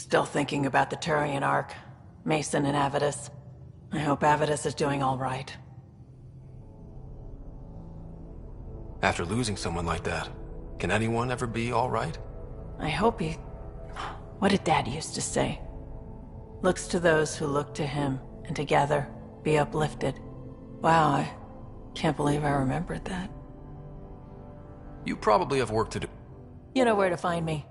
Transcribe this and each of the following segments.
Still thinking about the Turian Ark, Mason and Avitus. I hope Avitus is doing all right. After losing someone like that, can anyone ever be all right? I hope he... What did Dad used to say? Looks to those who look to him, and together be uplifted. Wow, I can't believe I remembered that. You probably have work to do. You know where to find me.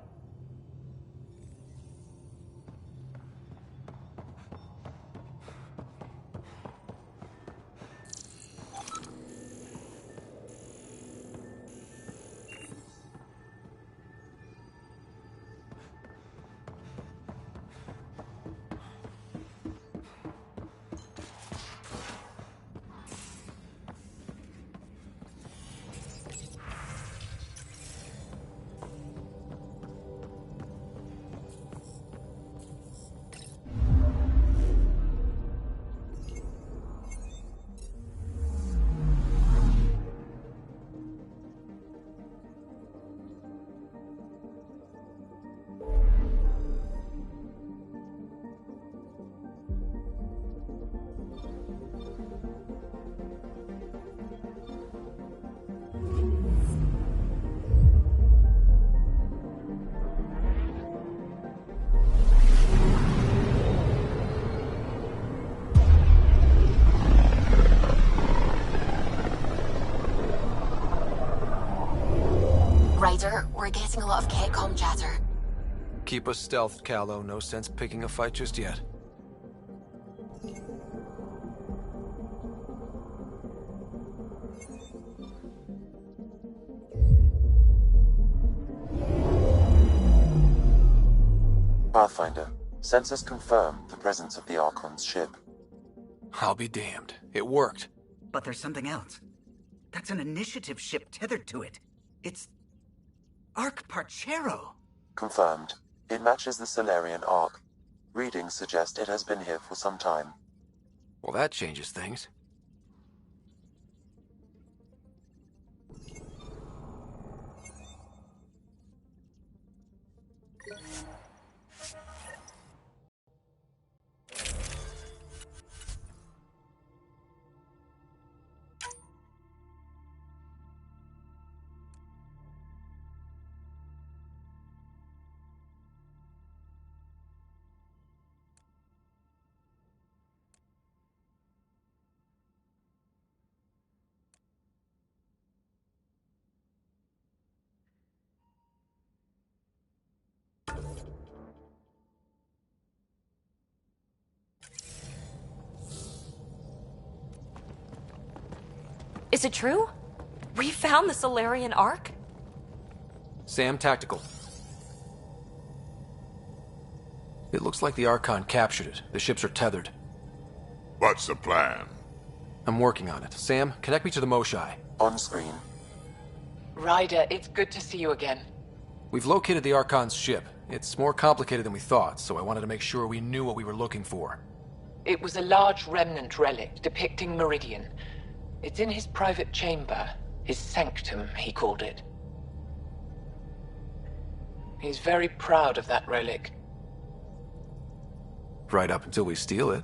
Ryder, we're getting a lot of Ketcom chatter. Keep us stealthed, Callow. No sense picking a fight just yet. Pathfinder, sensors confirm the presence of the Archon's ship. I'll be damned. It worked. But there's something else. That's an initiative ship tethered to it. It's... Ark Parchero. Confirmed. It matches the Solarian Ark. Readings suggest it has been here for some time. Well, that changes things. Is it true? We found the Solarian Ark? Sam, tactical. It looks like the Archon captured it. The ships are tethered. What's the plan? I'm working on it. Sam, connect me to the Moshae. On screen. Ryder, it's good to see you again. We've located the Archon's ship. It's more complicated than we thought, so I wanted to make sure we knew what we were looking for. It was a large remnant relic depicting Meridian. It's in his private chamber. His sanctum, he called it. He's very proud of that relic. Right up until we steal it.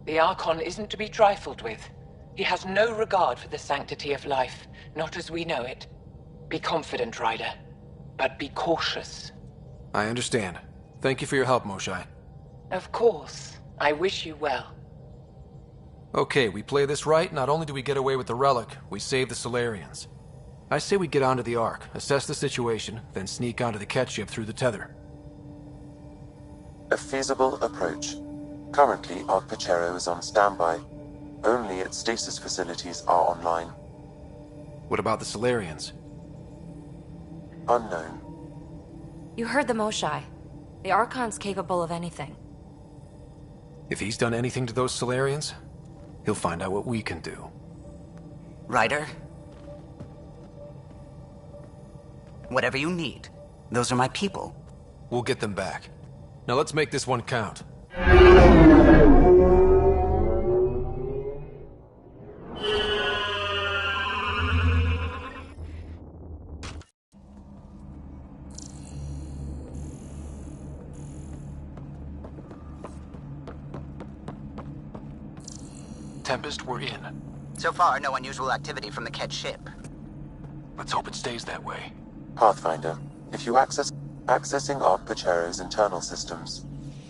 The Archon isn't to be trifled with. He has no regard for the sanctity of life, not as we know it. Be confident, Ryder, but be cautious. I understand. Thank you for your help, Moshae. Of course. I wish you well. Okay, we play this right. Not only do we get away with the relic, we save the Solarians. I say we get onto the Ark, assess the situation, then sneak onto the Ket ship through the tether. A feasible approach. Currently, Ark Parchero is on standby. Only its stasis facilities are online. What about the Solarians? Unknown. You heard the Moshae. The Archon's capable of anything. If he's done anything to those Solarians, he'll find out what we can do. Ryder? Whatever you need. Those are my people. We'll get them back. Now let's make this one count. Tempest, we're in. So far, no unusual activity from the Ket ship. Let's hope it stays that way. Pathfinder, if you accessing Ark Pachero's internal systems.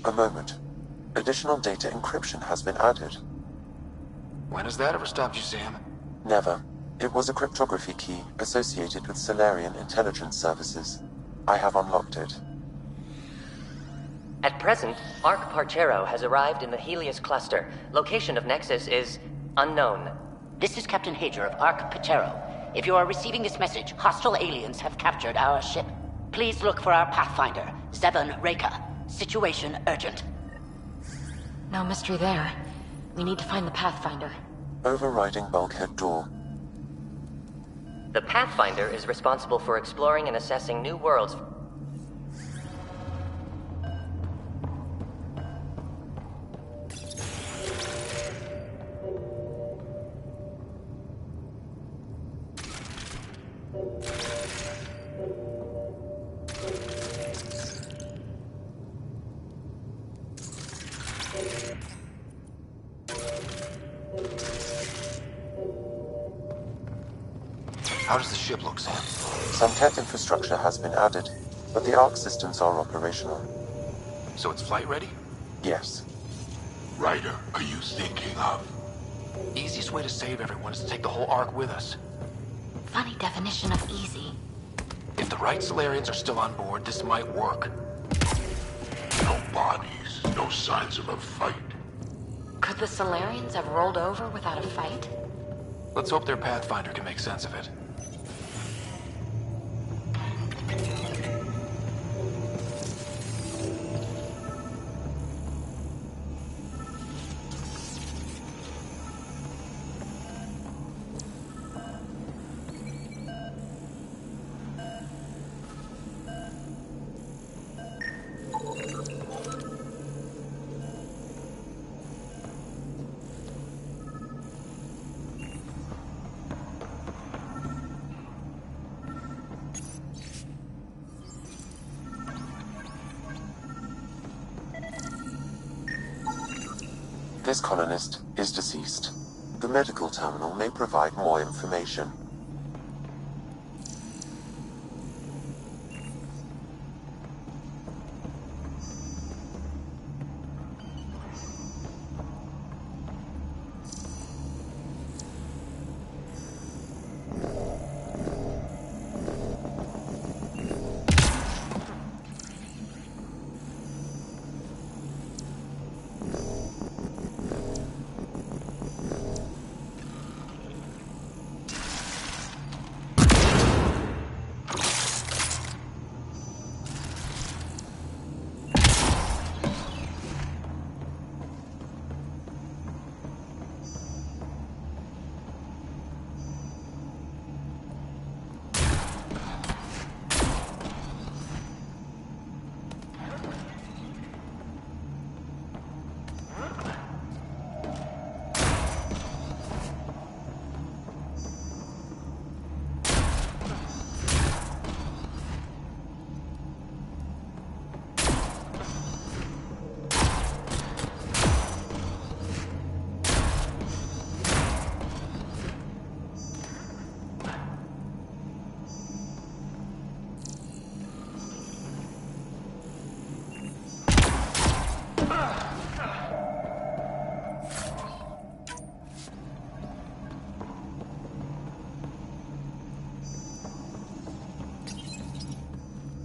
A moment. Additional data encryption has been added. When has that ever stopped you, Sam? Never. It was a cryptography key associated with Solarian intelligence services. I have unlocked it. At present, Ark Parchero has arrived in the Helios cluster. Location of Nexus is unknown. This is Captain Hager of Ark Pachero. If you are receiving this message, hostile aliens have captured our ship. Please look for our Pathfinder, Zevon Reka. Situation urgent. No mystery there. We need to find the Pathfinder. Overriding bulkhead door. The Pathfinder is responsible for exploring and assessing new worlds. How does the ship look, Sam? Some tech infrastructure has been added, but the Ark systems are operational. So it's flight ready? Yes. Ryder, are you thinking of? Easiest way to save everyone is to take the whole Ark with us. Funny definition of easy. If the right Solarians are still on board, this might work. No bodies, no signs of a fight. Could the Solarians have rolled over without a fight? Let's hope their Pathfinder can make sense of it. This colonist is deceased. The medical terminal may provide more information.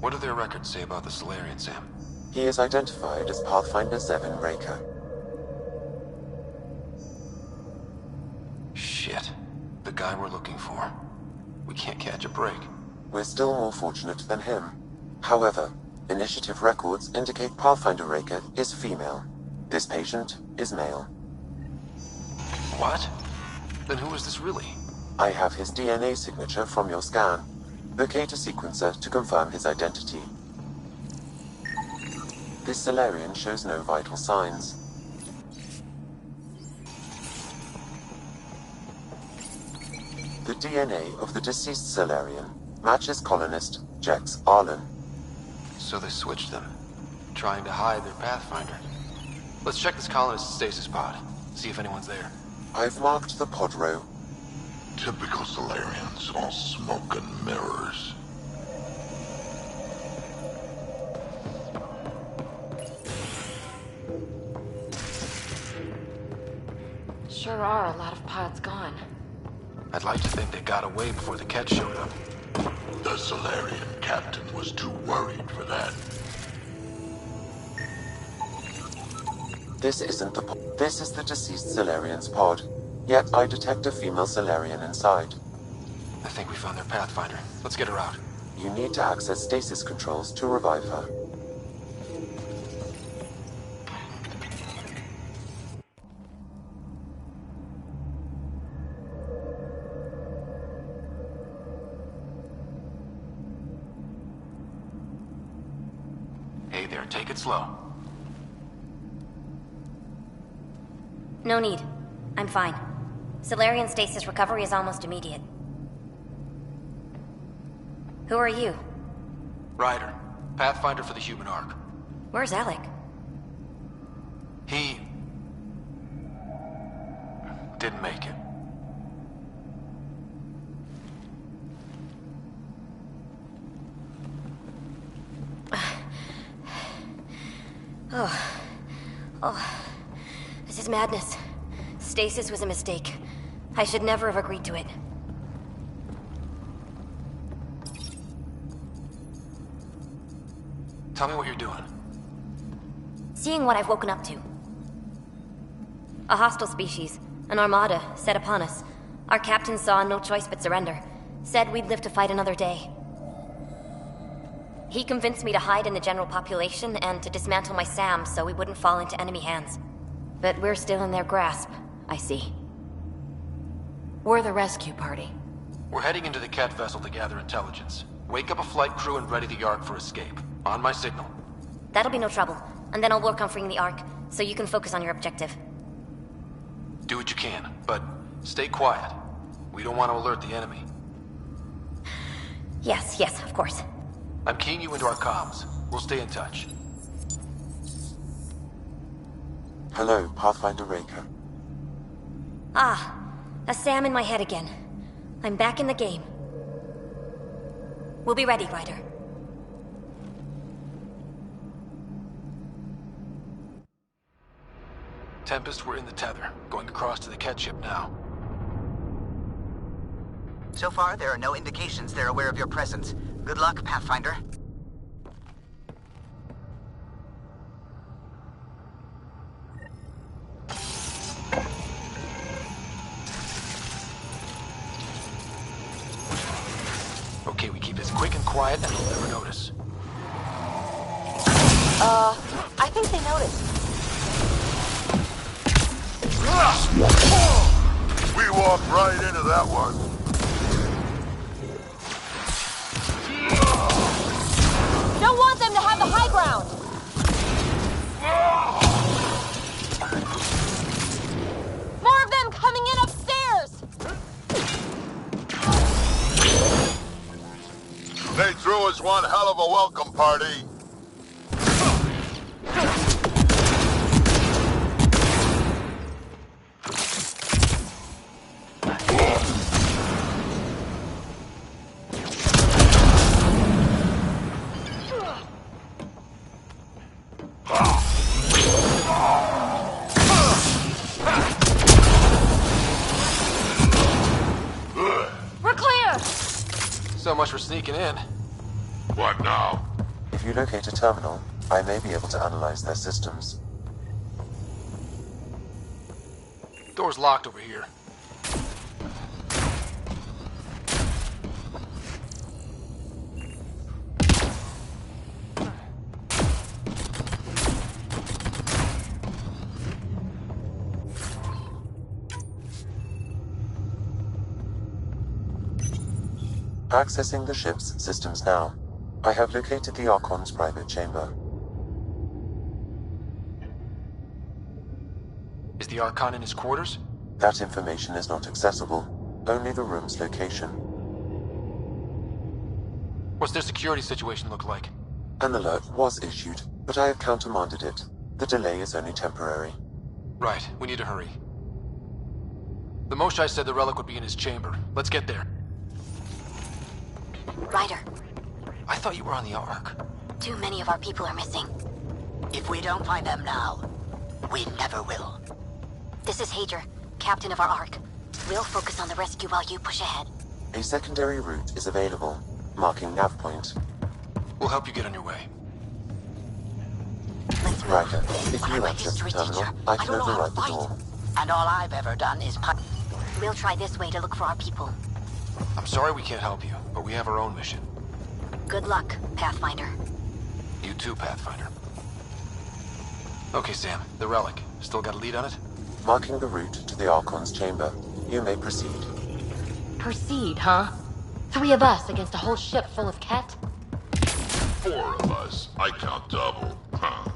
What do their records say about the Solarian, Sam? He is identified as Pathfinder Zevon Reka. Shit. The guy we're looking for. We can't catch a break. We're still more fortunate than him. However, initiative records indicate Pathfinder Reka is female. This patient is male. What? Then who is this really? I have his DNA signature from your scan. Locate a sequencer to confirm his identity. This Solarian shows no vital signs. The DNA of the deceased Solarian matches colonist Jex Arlen. So they switched them, trying to hide their Pathfinder. Let's check this colonist's stasis pod, see if anyone's there. I've marked the pod row. Typical Solarians, all smoke and mirrors. Sure are a lot of pods gone. I'd like to think they got away before the Ket showed up. The Solarian captain was too worried for that. This isn't the pod. This is the deceased Solarian's pod. Yet I detect a female Solarian inside. I think we found their Pathfinder. Let's get her out. You need to access stasis controls to revive her. Hey there, take it slow. No need. I'm fine. Solarian stasis recovery is almost immediate. Who are you? Ryder, Pathfinder for the human Ark. Where's Alec? He... didn't make it. Oh. This is madness. Stasis was a mistake. I should never have agreed to it. Tell me what you're doing. Seeing what I've woken up to. A hostile species, an armada, set upon us. Our captain saw no choice but surrender. Said we'd live to fight another day. He convinced me to hide in the general population and to dismantle my SAM so we wouldn't fall into enemy hands. But we're still in their grasp, I see. We're the rescue party. We're heading into the Ket vessel to gather intelligence. Wake up a flight crew and ready the Ark for escape. On my signal. That'll be no trouble. And then I'll work on freeing the Ark, so you can focus on your objective. Do what you can, but stay quiet. We don't want to alert the enemy. Yes, of course. I'm keying you into our comms. We'll stay in touch. Hello, Pathfinder Raker. Ah, a SAM in my head again. I'm back in the game. We'll be ready, Ryder. Tempest, we're in the tether. Going across to the Ket ship now. So far, there are no indications they're aware of your presence. Good luck, Pathfinder. Okay, we keep this quick and quiet and they'll never notice. I think they noticed. We walked right into that one. Don't want them to have the high ground! More of them coming in upstairs! They threw us one hell of a welcome party. We're clear! So much for sneaking in. What now? If you locate a terminal, I may be able to analyze their systems. Door's locked over here. Accessing the ship's systems now. I have located the Archon's private chamber. Is the Archon in his quarters? That information is not accessible. Only the room's location. What's their security situation look like? An alert was issued, but I have countermanded it. The delay is only temporary. Right, we need to hurry. The Moshai said the relic would be in his chamber. Let's get there. Ryder, I thought you were on the Ark. too many of our people are missing. If we don't find them now, we never will. This is Hager, captain of our Ark. We'll focus on the rescue while you push ahead. A secondary route is available, marking nav point. We'll help you get on your way. Let's move. Ryder, if On our you way to access the history terminal, teacher. I I can don't know how to override the fight. door. And all I've ever done is We'll try this way to look for our people. I'm sorry we can't help you, but we have our own mission. Good luck, Pathfinder. You too, Pathfinder. Okay, Sam, the relic. Still got a lead on it? Marking the route to the Archon's chamber. You may proceed. Proceed, huh? 3 of us against a whole ship full of Ket? 4 of us. I count double. Huh.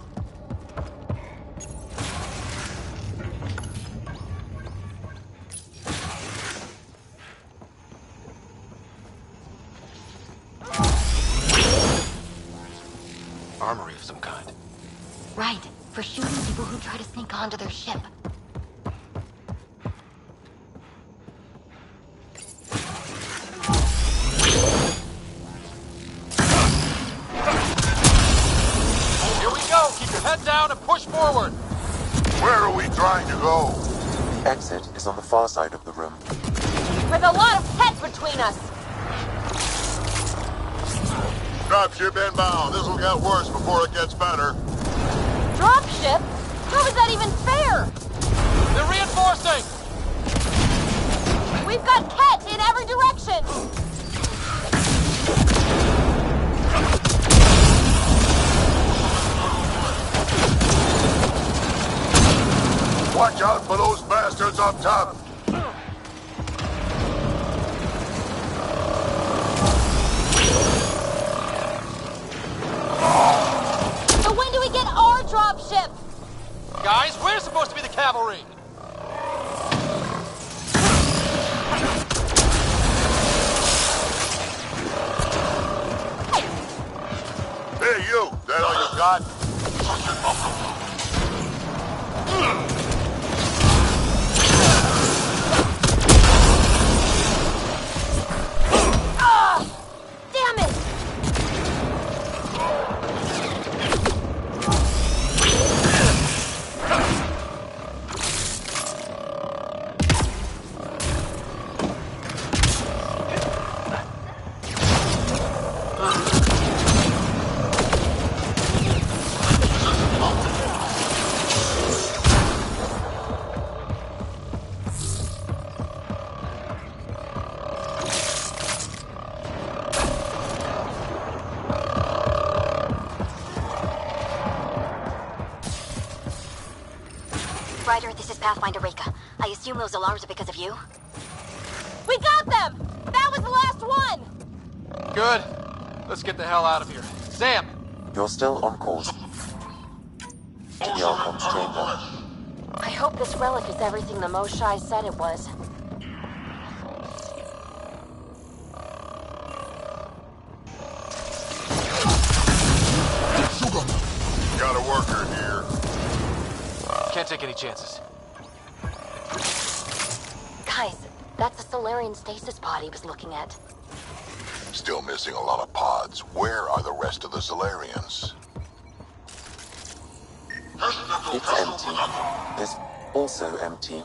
Armory of some kind. Right, for shooting people who try to sneak onto their ship. Here we go! Keep your head down and push forward! Where are we trying to go? The exit is on the far side of the room. With a lot of Ket between us! Dropship inbound. This will get worse before it gets better. Dropship? How is that even fair? They're reinforcing! We've got Ket in every direction! Watch out for those bastards up top. So when do we get our dropship? Guys, we're supposed to be the cavalry! Hey, you. That all you got? Damn it! Ryder, this is Pathfinder Reka. I assume those alarms are because of you? We got them! That was the last one! Good. Let's get the hell out of here. Sam! You're still on course to the Archon's chamber. I hope this relic is everything the Moshai said it was. Got a worker here. Can't take any chances. Guys, that's the Solarian stasis pod he was looking at. Still missing a lot of pods. Where are the rest of the Solarians? It's empty. It's also empty.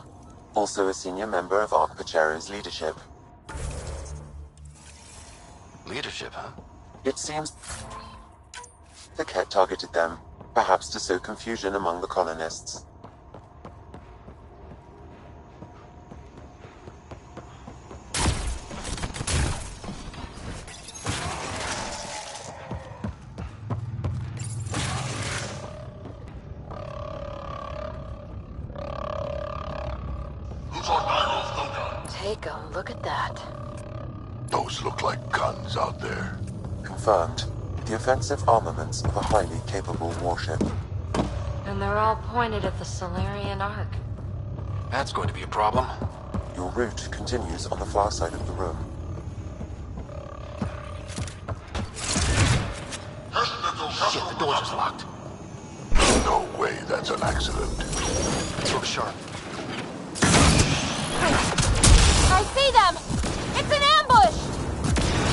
Also a senior member of Ark Pachero's leadership. Leadership, huh? It seems the Ket targeted them, perhaps to sow confusion among the colonists. Take 'em, look at that. Those look like guns out there. Confirmed. The offensive armaments of a highly capable warship. And they're all pointed at the Solarian Ark. That's going to be a problem. Your route continues on the far side of the room. Shit, the door just locked. No way that's an accident. Throw the sharp. see them! It's an ambush!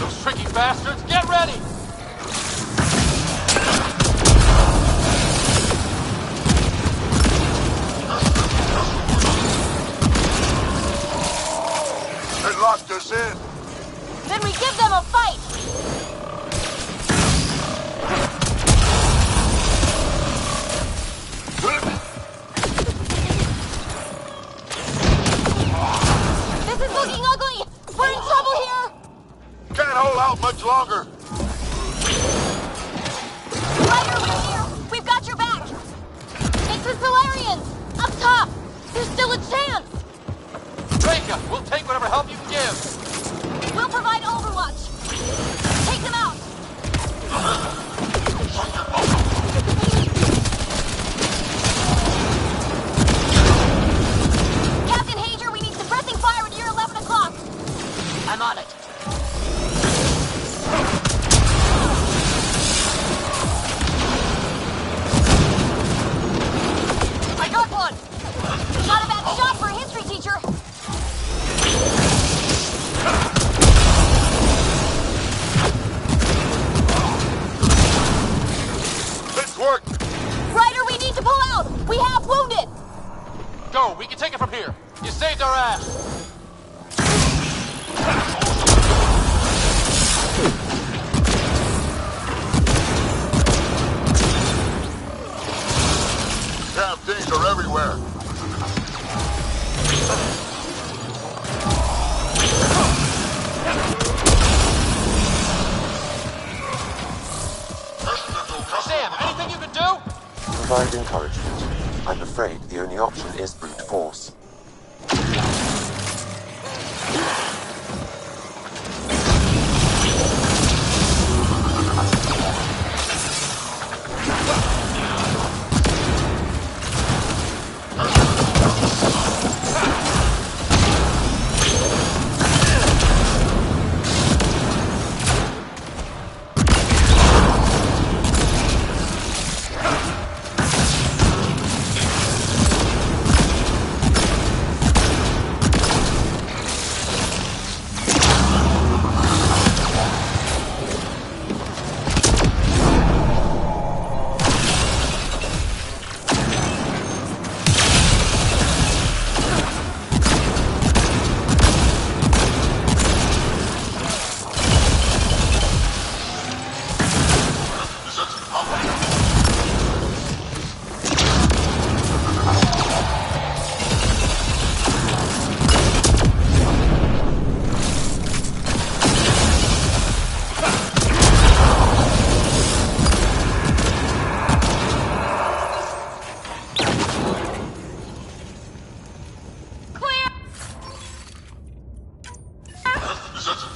Those tricky bastards, get ready! They locked us in. Then we give them a fight! This is looking ugly! We're in trouble here! Can't hold out much longer. Ryder, we're here! We've got your back! It's the Solarians! Up top! There's still a chance! Reka, we'll take whatever help you can give! We'll provide overwatch! Take them out! Captain Hager, we need suppressing fire near 11 o'clock! I'm on it. I got one! Not a bad shot for a history teacher! This worked. Ryder, we need to pull out! We have wounded! Go, we can take it from here. You saved our ass. Damn things are everywhere. Sam, anything you can do? Provide encouragement. I'm afraid the only option is brute force.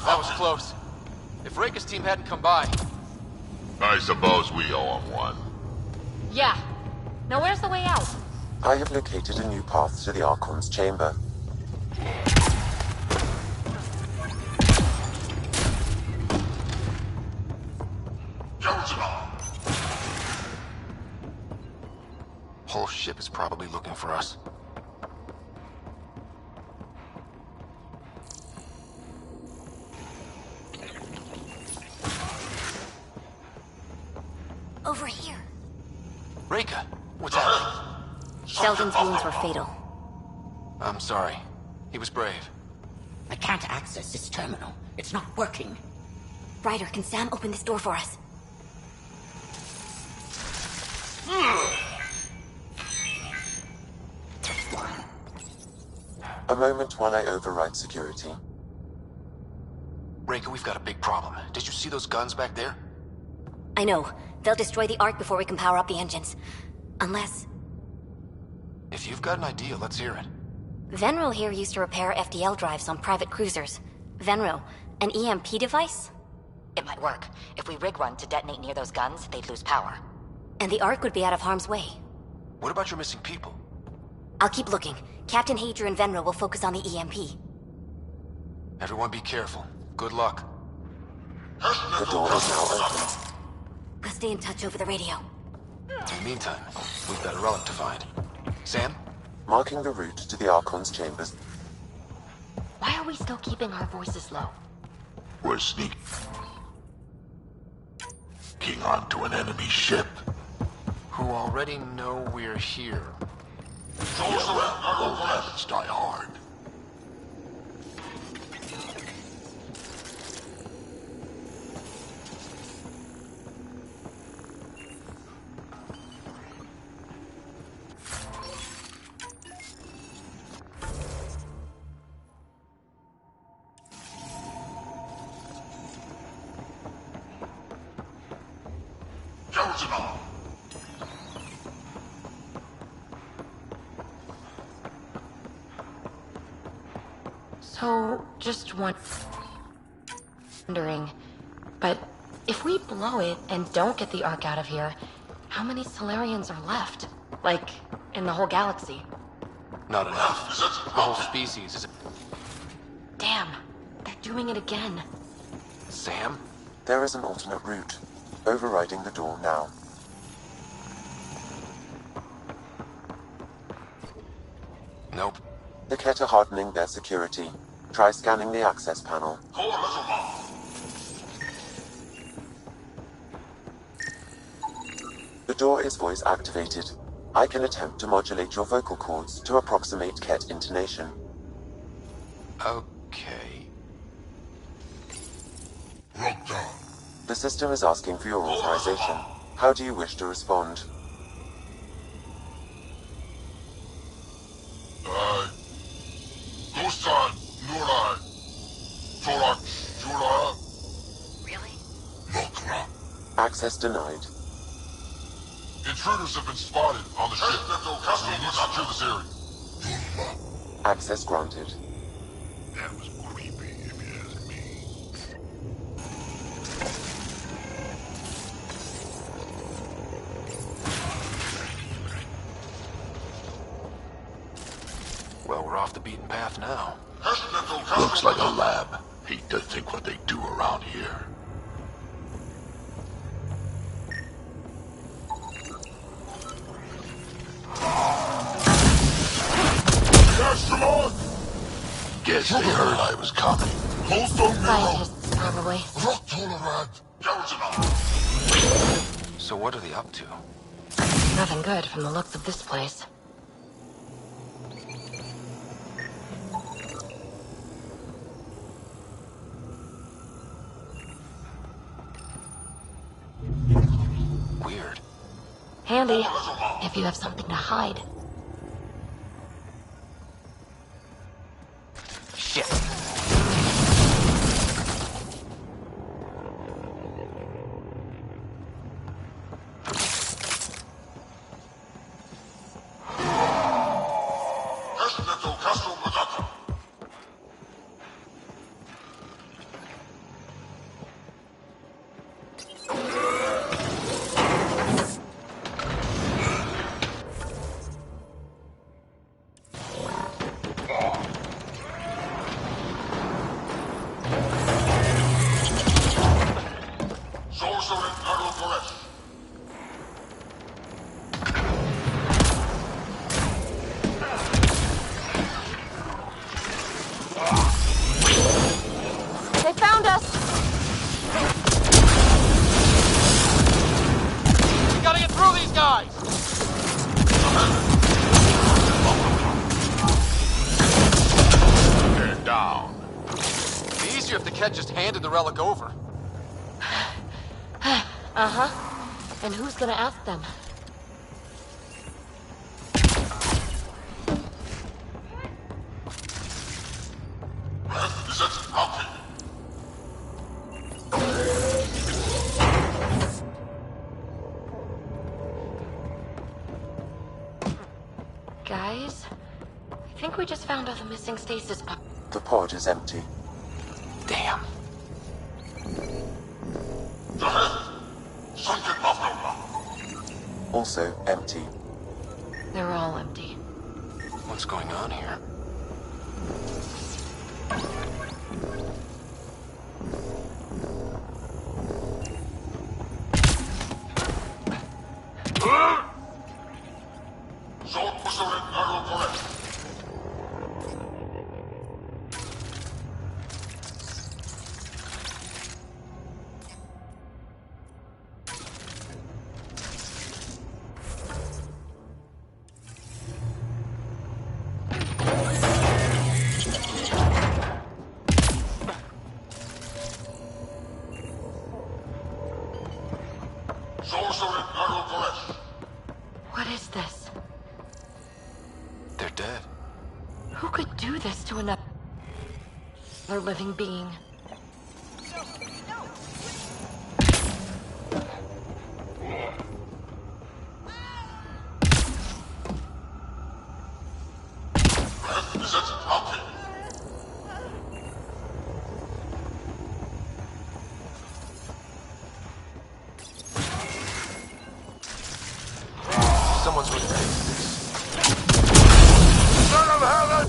That was close. If Reka's team hadn't come by... I suppose we owe him one. Yeah. Now where's the way out? I have located a new path to the Archon's chamber. Whole ship is probably looking for us. Over here. Reka, what's happening? Sheldon's wounds were fatal. I'm sorry. He was brave. I can't access this terminal. It's not working. Ryder, can Sam open this door for us? A moment while I override security. Reka, we've got a big problem. Did you see those guns back there? I know. They'll destroy the Ark before we can power up the engines. Unless... If you've got an idea, let's hear it. Venril here used to repair FDL drives on private cruisers. Venril, an EMP device? It might work. If we rig one to detonate near those guns, they'd lose power. And the Ark would be out of harm's way. What about your missing people? I'll keep looking. Captain Hager and Venril will focus on the EMP. Everyone be careful. Good luck. The door is now open. We'll stay in touch over the radio. In the meantime, we've got a relic to find. Sam? Marking the route to the Archon's chambers. Why are we still keeping our voices low? We're sneaking onto an enemy ship. Who already know we're here. Old habits die hard. So, just wondering, but if we blow it and don't get the Ark out of here, how many Solarians are left? Like, in the whole galaxy? Not enough. The whole species is... Damn, they're doing it again. Sam? There is an alternate route. Overriding the door now. Nope. The Kett are hardening their security. Try scanning the access panel. The door is voice activated. I can attempt to modulate your vocal cords to approximate Kett intonation. Okay. The system is asking for your authorization. How do you wish to respond? Really? Access denied. Intruders have been spotted on the ship. We need to secure this area. Access granted. That was creepy, if you ask me. Well, we're off the beaten path now. Looks like a lab. Hate to think what they do around here. Guess they heard I was coming. Scientists, probably. So what are they up to? Nothing good from the looks of this place. Weird. Handy, if you have something to hide. Shit. They found us! We gotta get through these guys! They're down. It'd be easier if the Kett just handed the relic over. Uh-huh. And who's gonna ask them? Guys, I think we just found all the missing stasis pods. The pod is empty. Damn. Also empty. They're all empty. What's going on here? they're dead. Who could do this to another living being? Someone's going to fix this. Son of Helen!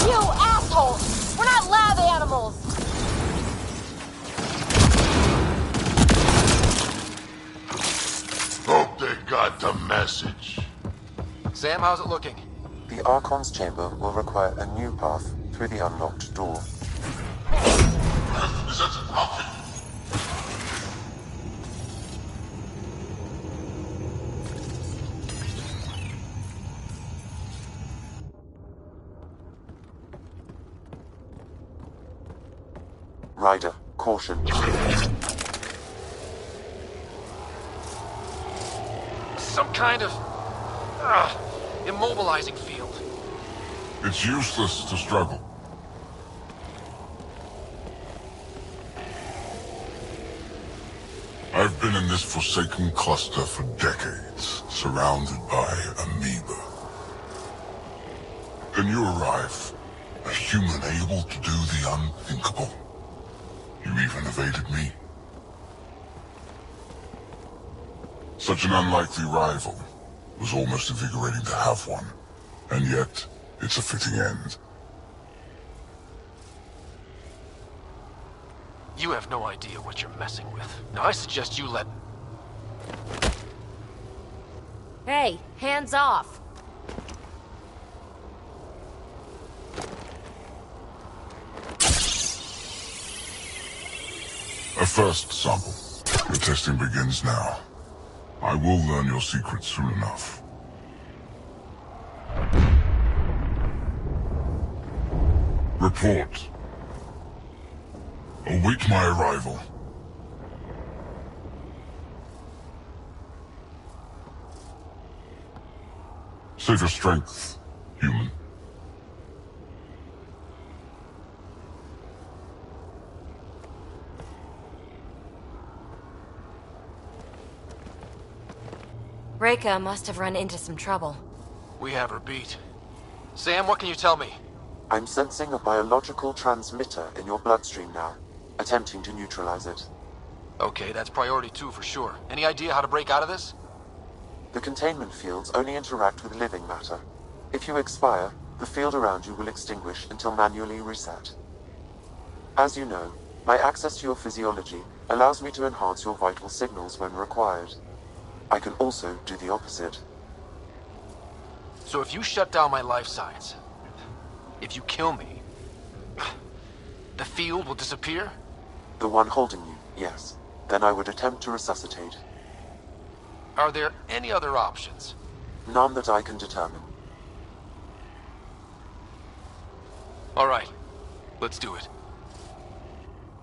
You asshole! We're not lab animals! Hope they got the message. Sam, how's it looking? The Archon's chamber will require a new path through the unlocked door. Ryder, caution. Some kind of immobilizing field. It's useless to struggle. I've been in this forsaken cluster for decades, surrounded by amoeba. Then you arrive, a human able to do the unthinkable. You even evaded me. Such an unlikely rival. Was almost invigorating to have one. And yet, it's a fitting end. You have no idea what you're messing with. Now I suggest you let... Hey, hands off! A first sample. The testing begins now. I will learn your secrets soon enough. Report. Await my arrival. Save your strength, human. Reka must have run into some trouble. We have her beat. Sam, what can you tell me? I'm sensing a biological transmitter in your bloodstream now, attempting to neutralize it. Okay, that's priority 2 for sure. Any idea how to break out of this? The containment fields only interact with living matter. If you expire, the field around you will extinguish until manually reset. As you know, my access to your physiology allows me to enhance your vital signals when required. I can also do the opposite. So if you shut down my life signs, if you kill me, the field will disappear? The one holding you, yes. Then I would attempt to resuscitate. Are there any other options? None that I can determine. All right, let's do it.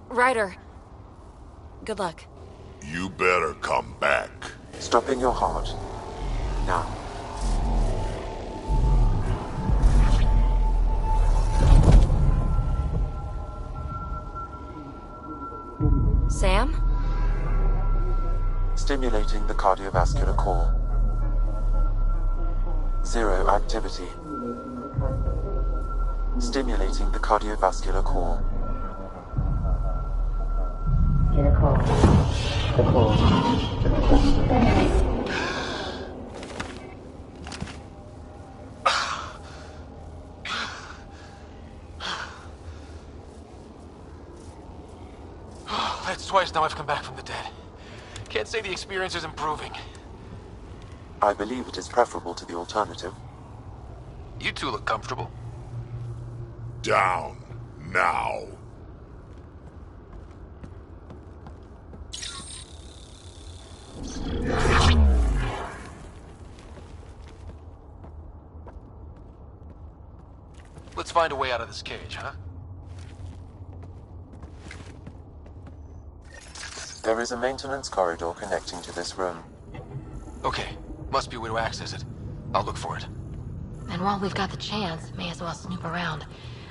Ryder, good luck. You better come back. Stopping your heart. Now. Sam? Stimulating the cardiovascular core. Zero activity. Stimulating the cardiovascular core. That's twice now I've come back from the dead. Can't say the experience is improving. I believe it is preferable to the alternative. You two look comfortable. Down, now. Let's find a way out of this cage, huh? There is a maintenance corridor connecting to this room. Okay, must be a way to access it. I'll look for it. And while we've got the chance, may as well snoop around.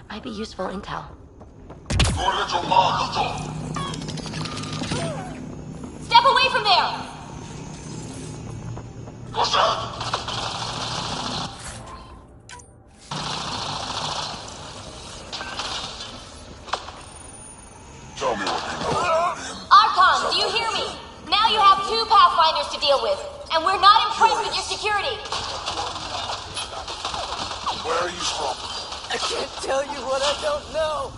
Might be useful intel. Step away from there! Tell me what you know. Archon, do you hear me? Now you have 2 Pathfinders to deal with, and we're not impressed with your security. Where are you from? I can't tell you what I don't know.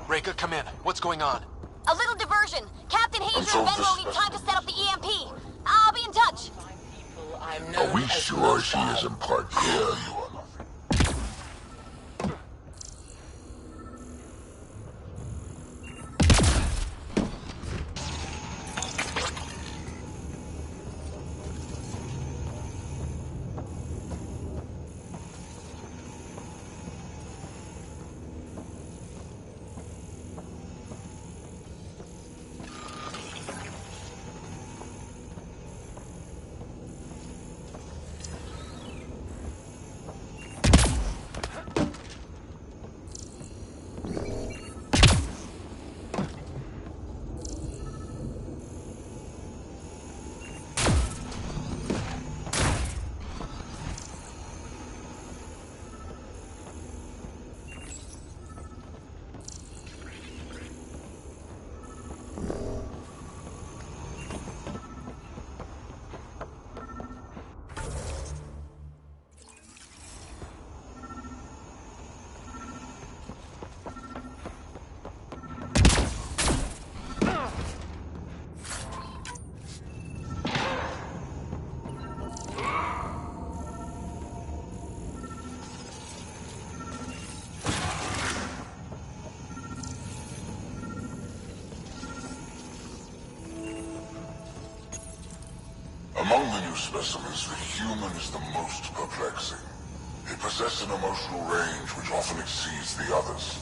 Reika, come in. What's going on? A little diversion. Captain Hager Until and Venmo this- need time to set up the EMP. I'll be in touch. Are we sure she isn't part here? You are nothing. Among the new specimens, the human is the most perplexing. They possess an emotional range which often exceeds the others.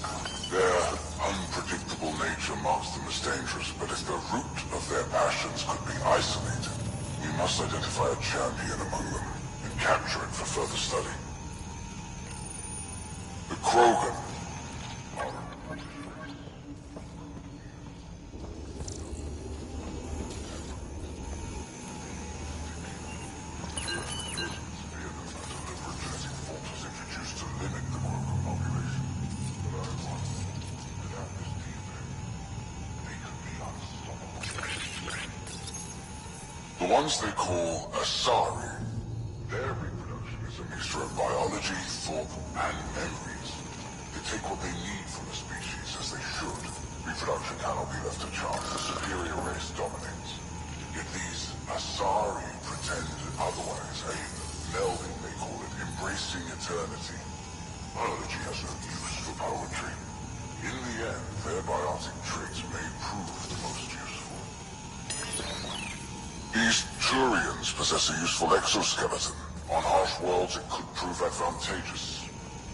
Their unpredictable nature marks them as dangerous, but if the root of their passions could be isolated, we must identify a champion among them and capture it for further study. The Krogan. The ones they call Asari. Their reproduction is a mixture of biology, thought, and memories. They take what they need from the species as they should. Reproduction cannot be left to chance. The superior race dominates. Yet these Asari pretend otherwise. A melding, they call it, embracing eternity. Biology has no use for poetry. In the end, their biotic traits may prove the most useful. These Turians possess a useful exoskeleton. On harsh worlds, it could prove advantageous.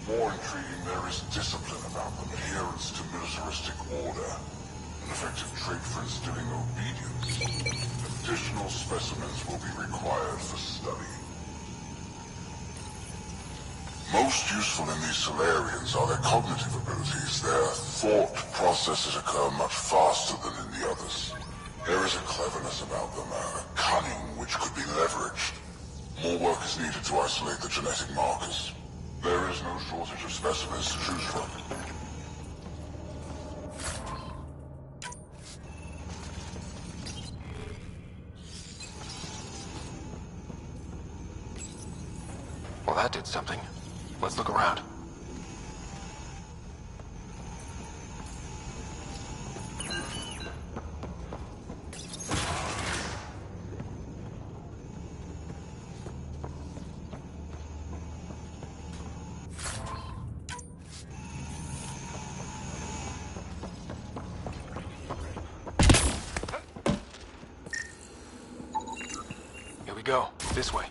More intriguing, there is discipline about them, adherence to militaristic order, an effective trait for instilling obedience. Additional specimens will be required for study. Most useful in these Solarians are their cognitive abilities. Their thought processes occur much faster than in the others. There is a cleverness about them, a cunning which could be leveraged. More work is needed to isolate the genetic markers. There is no shortage of specimens to choose from. Well, that did something. Let's look around. Here we go. This way.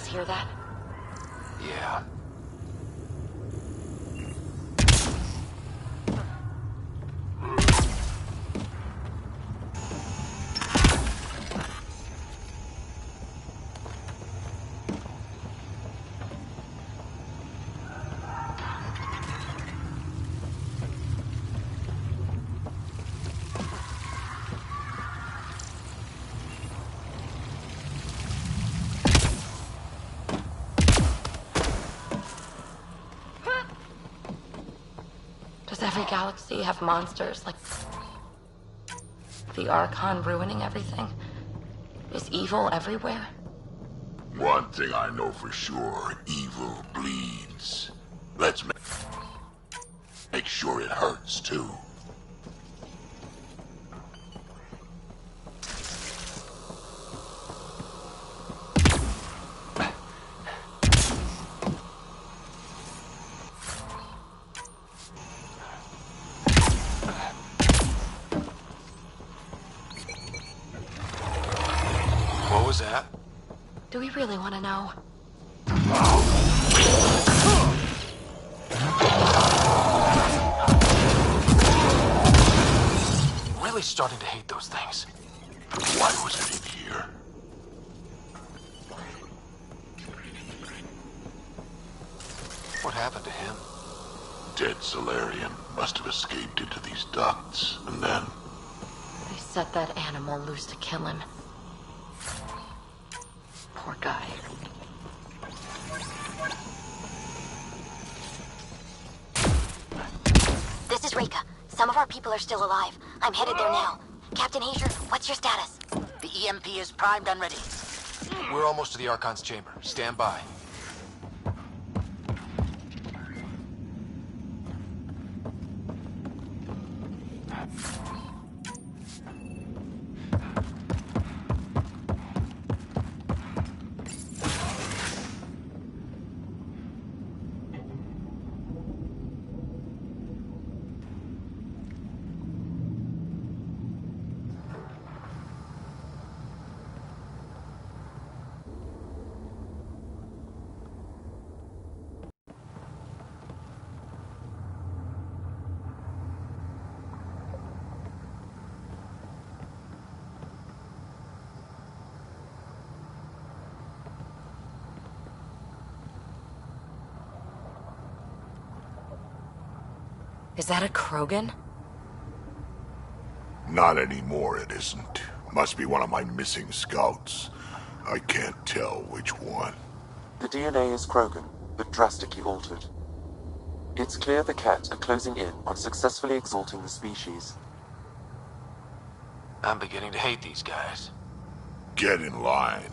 hear that? Yeah. Does every galaxy have monsters like the Archon ruining everything? Is evil everywhere? One thing I know for sure, evil bleeds. Let's make sure it hurts, too. What was that? Do we really want to know? Really starting to hate those things. Why was it in here? What happened to him? Dead Solarian must have escaped into these ducts, and then... They set that animal loose to kill him. Poor guy. This is Reka. Some of our people are still alive. I'm headed there now. Captain Hazer, what's your status? The EMP is primed and ready. We're almost to the Archon's chamber. Stand by. Is that a Krogan? Not anymore, it isn't. Must be one of my missing scouts. I can't tell which one. The DNA is Krogan, but drastically altered. It's clear the Kett are closing in on successfully exalting the species. I'm beginning to hate these guys. Get in line.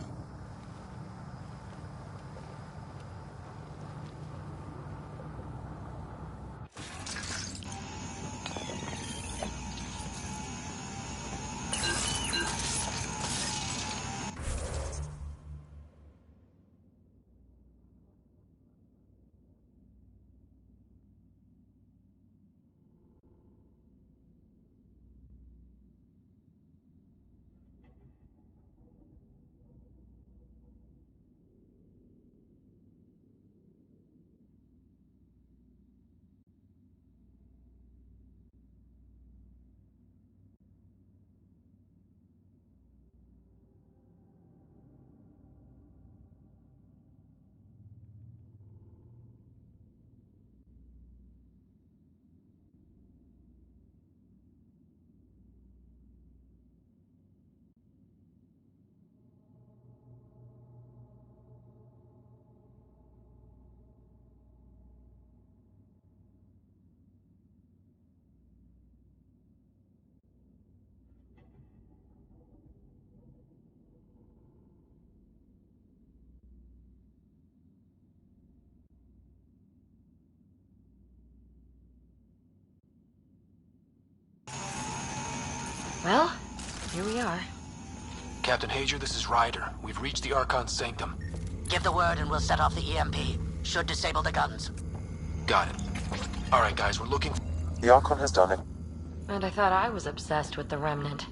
Well, here we are. Captain Hager, this is Ryder. We've reached the Archon's sanctum. Give the word and we'll set off the EMP. Should disable the guns. Got it. All right, guys, we're looking... The Archon has done it. And I thought I was obsessed with the Remnant.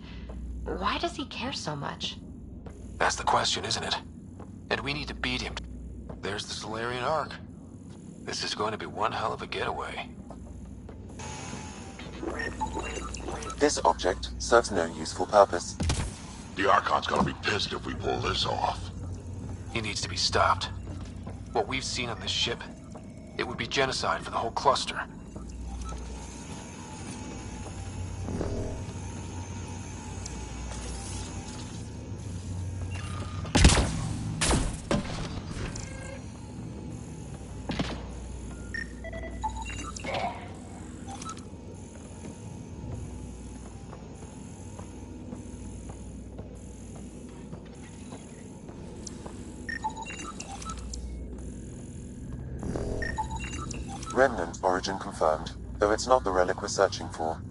Why does he care so much? That's the question, isn't it? And we need to beat him. There's the Solarian Ark. This is going to be one hell of a getaway. This object serves no useful purpose. The Archon's gonna be pissed if we pull this off. He needs to be stopped. What we've seen on this ship, it would be genocide for the whole cluster. Remnant origin confirmed, though it's not the relic we're searching for.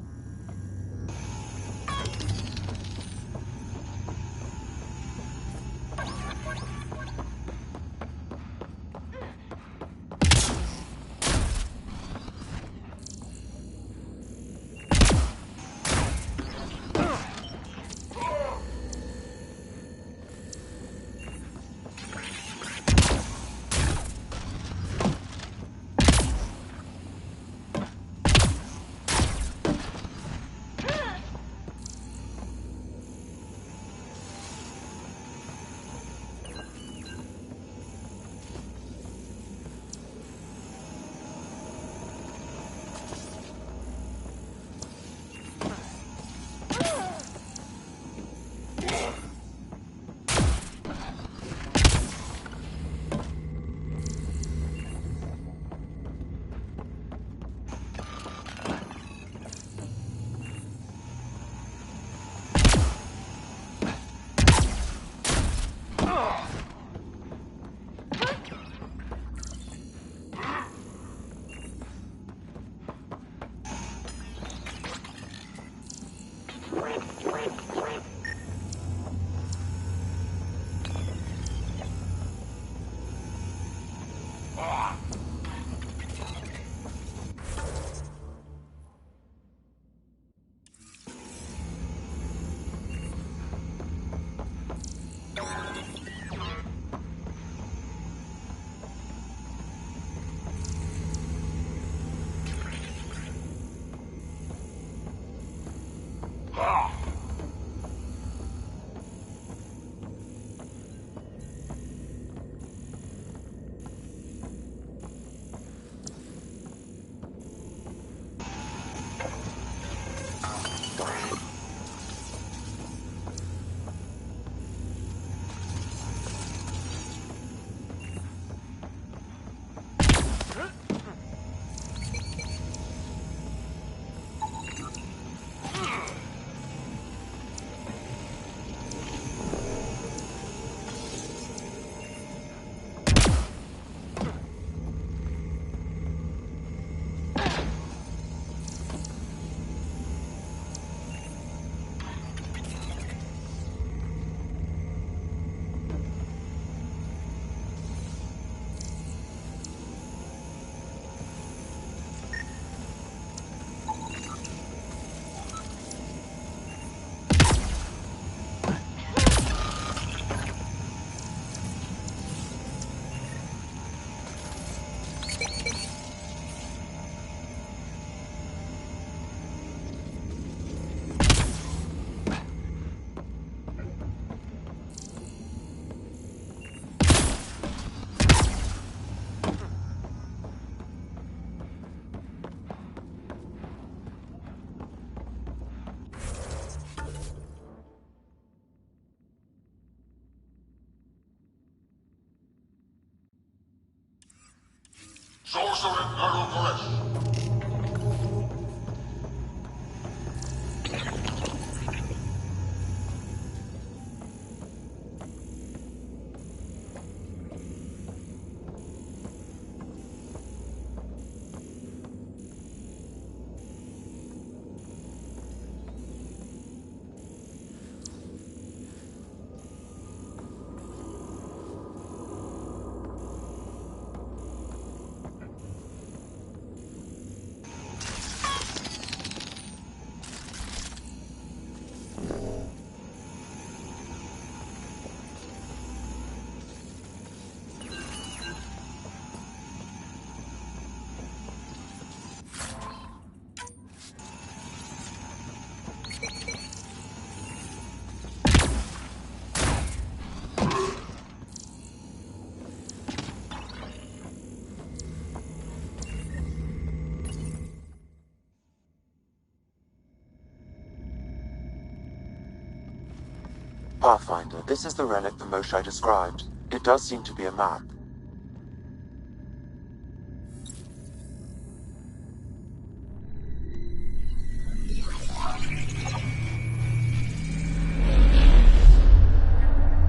Pathfinder, this is the relic the Moshae described. It does seem to be a map.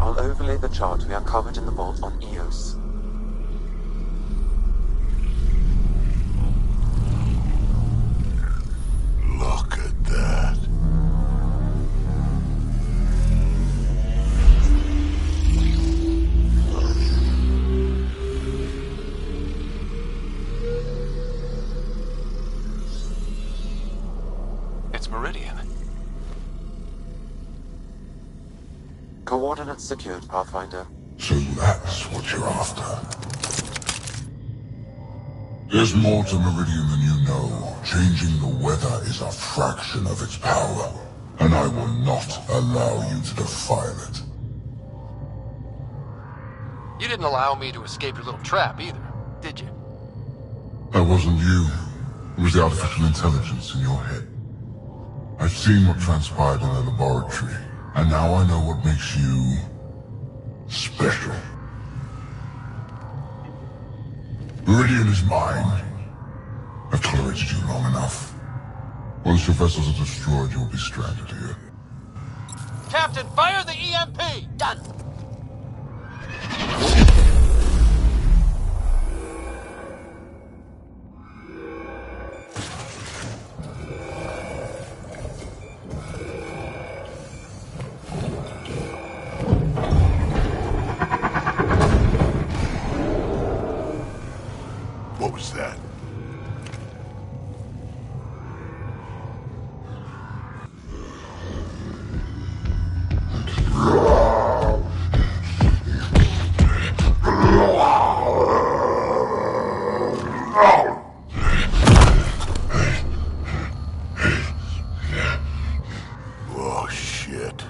I'll overlay the chart we uncovered in the vault on Eos. Look at that. It's Meridian. Coordinates secured, Pathfinder. So that's what you're after. There's more to Meridian than you know. Changing the weather is a fraction of its power, and I will not allow you to defile it. You didn't allow me to escape your little trap either, did you? That wasn't you. It was the artificial intelligence in your head. I've seen what transpired in the laboratory, and now I know what makes you special. Meridian is mine. I've tolerated you long enough. Once your vessels are destroyed, you'll be stranded here. Captain, fire the EMP! Done. What was that? Oh, shit.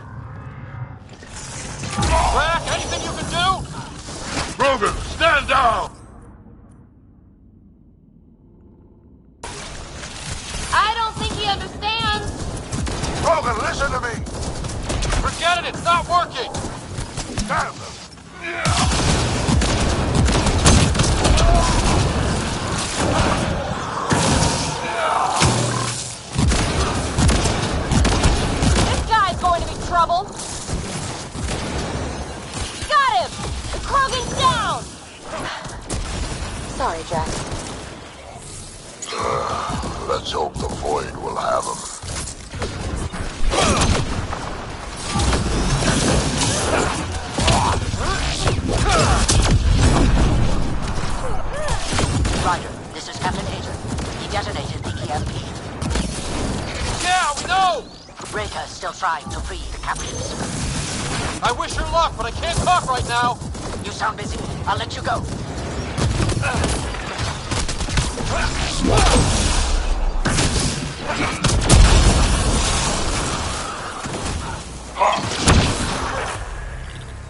Drac, anything you can do? Rogan, stand down! I don't think he understands. Rogan, listen to me! Forget it, it's not working! Damn them! This guy's going to be trouble. Got him! Krogan's down! Sorry, Jack. Let's hope the Void will have him. Roger, this is Captain Hager. He detonated the EMP. Yeah, we know! Reka is still trying to free the captives. I wish her luck, but I can't talk right now! You sound busy. I'll let you go.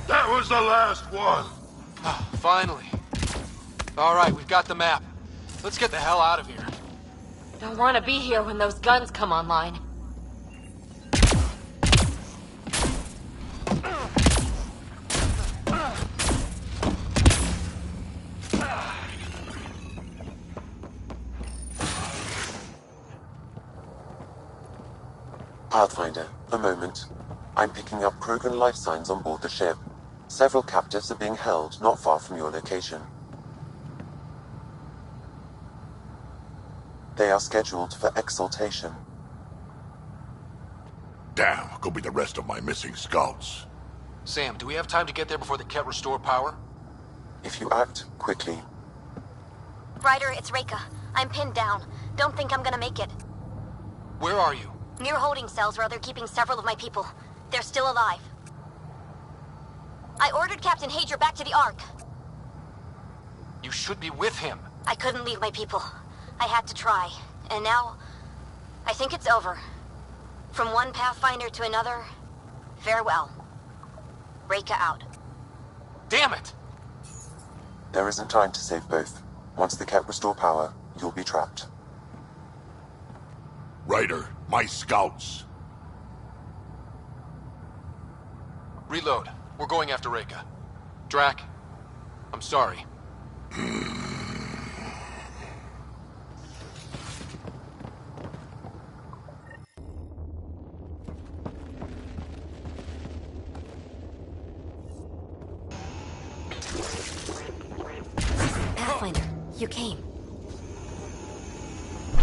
That was the last one! Finally. Alright, we've got the map. Let's get the hell out of here. Don't want to be here when those guns come online. Pathfinder, a moment. I'm picking up Krogan life signs on board the ship. Several captives are being held not far from your location. They are scheduled for exaltation. Damn, go be the rest of my missing scouts. Sam, do we have time to get there before the Ket restore power? If you act quickly. Ryder, it's Reka. I'm pinned down. Don't think I'm gonna make it. Where are you? Near holding cells where they're keeping several of my people. They're still alive. I ordered Captain Hager back to the Ark. You should be with him. I couldn't leave my people. I had to try. And now, I think it's over. From one Pathfinder to another, farewell. Reka out. Damn it! There isn't time to save both. Once the Ket restore power, you'll be trapped. Ryder, my scouts. Reload. We're going after Reka. Drac, I'm sorry. Pathfinder, you came.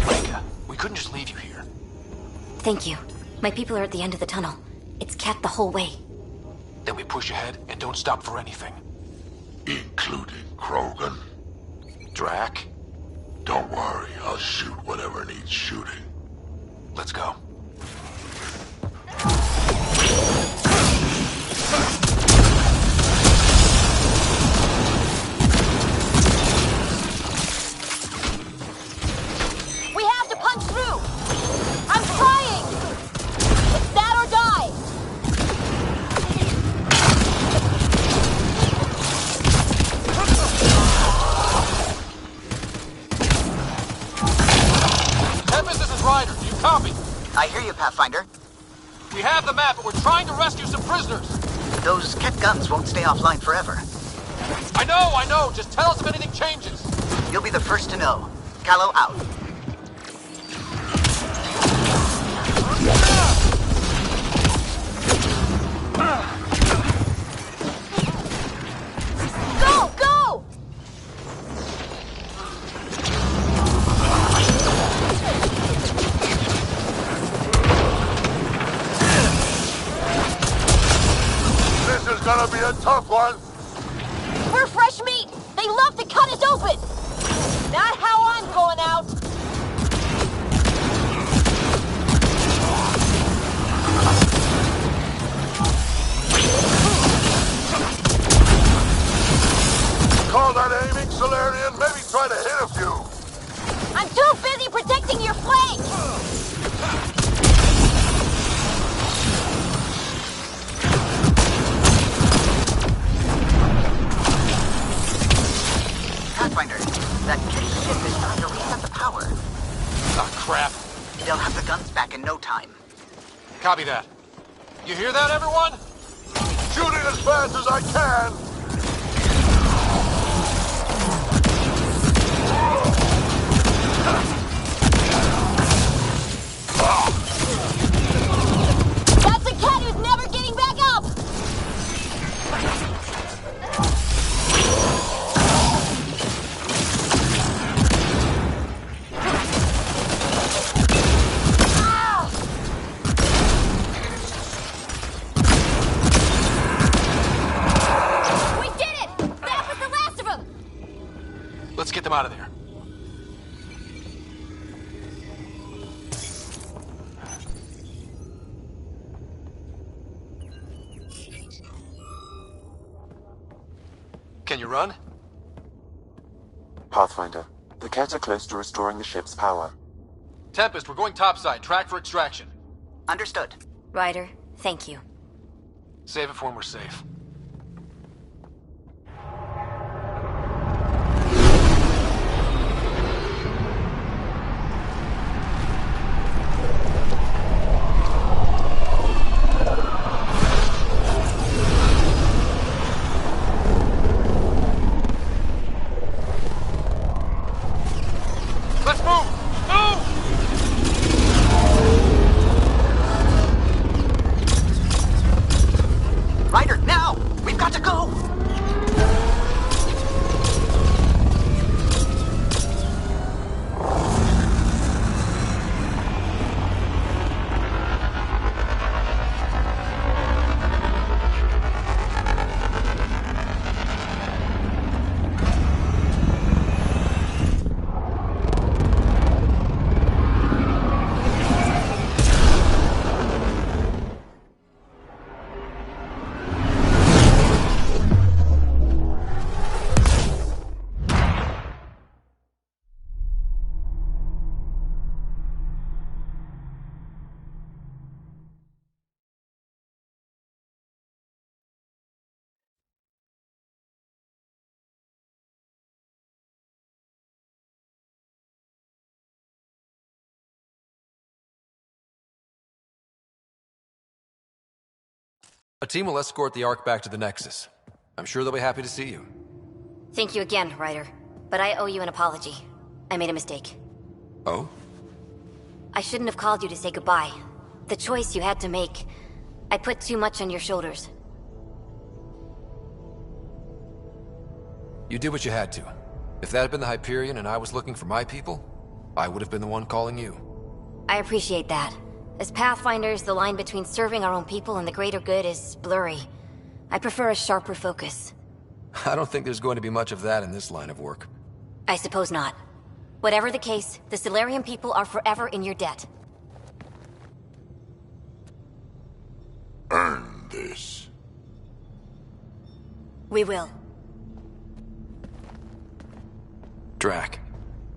Reka, we couldn't just leave you here. Thank you. My people are at the end of the tunnel. It's Cat the whole way. Then we push ahead and don't stop for anything. Including Krogan. Drac? Don't worry, I'll shoot whatever needs shooting. Let's go. We have to punch through! I'm trying! It's that or die! Tempest, this is Ryder. Do you copy? I hear you, Pathfinder. We have the map, but we're trying to rescue some prisoners. Those Ket guns won't stay offline forever. I know. Just tell us if anything changes. You'll be the first to know. Callow out. Go! Go! This is gonna be a tough one. We're fresh meat! They love to cut us open! Not how I'm going out! Call that aiming, Solarian? Maybe try to hit a few. I'm too busy protecting your flank! Pathfinder, that Ket ship is trying to reset the power. Ah, crap. They'll have the guns back in no time. Copy that. You hear that, everyone? Shooting as fast as I can. That's a cat who's never getting back up! We did it! That was the last of them! Let's get them out of there. Can you run? Pathfinder, the Ket are close to restoring the ship's power. Tempest, we're going topside. Track for extraction. Understood. Ryder, thank you. Save it for when we're safe. Let's move! Move! Ryder, now! A team will escort the Ark back to the Nexus. I'm sure they'll be happy to see you. Thank you again, Ryder. But I owe you an apology. I made a mistake. Oh? I shouldn't have called you to say goodbye. The choice you had to make. I put too much on your shoulders. You did what you had to. If that had been the Hyperion and I was looking for my people, I would have been the one calling you. I appreciate that. As Pathfinders, the line between serving our own people and the greater good is blurry. I prefer a sharper focus. I don't think there's going to be much of that in this line of work. I suppose not. Whatever the case, the Solarian people are forever in your debt. Earn this. We will. Drack.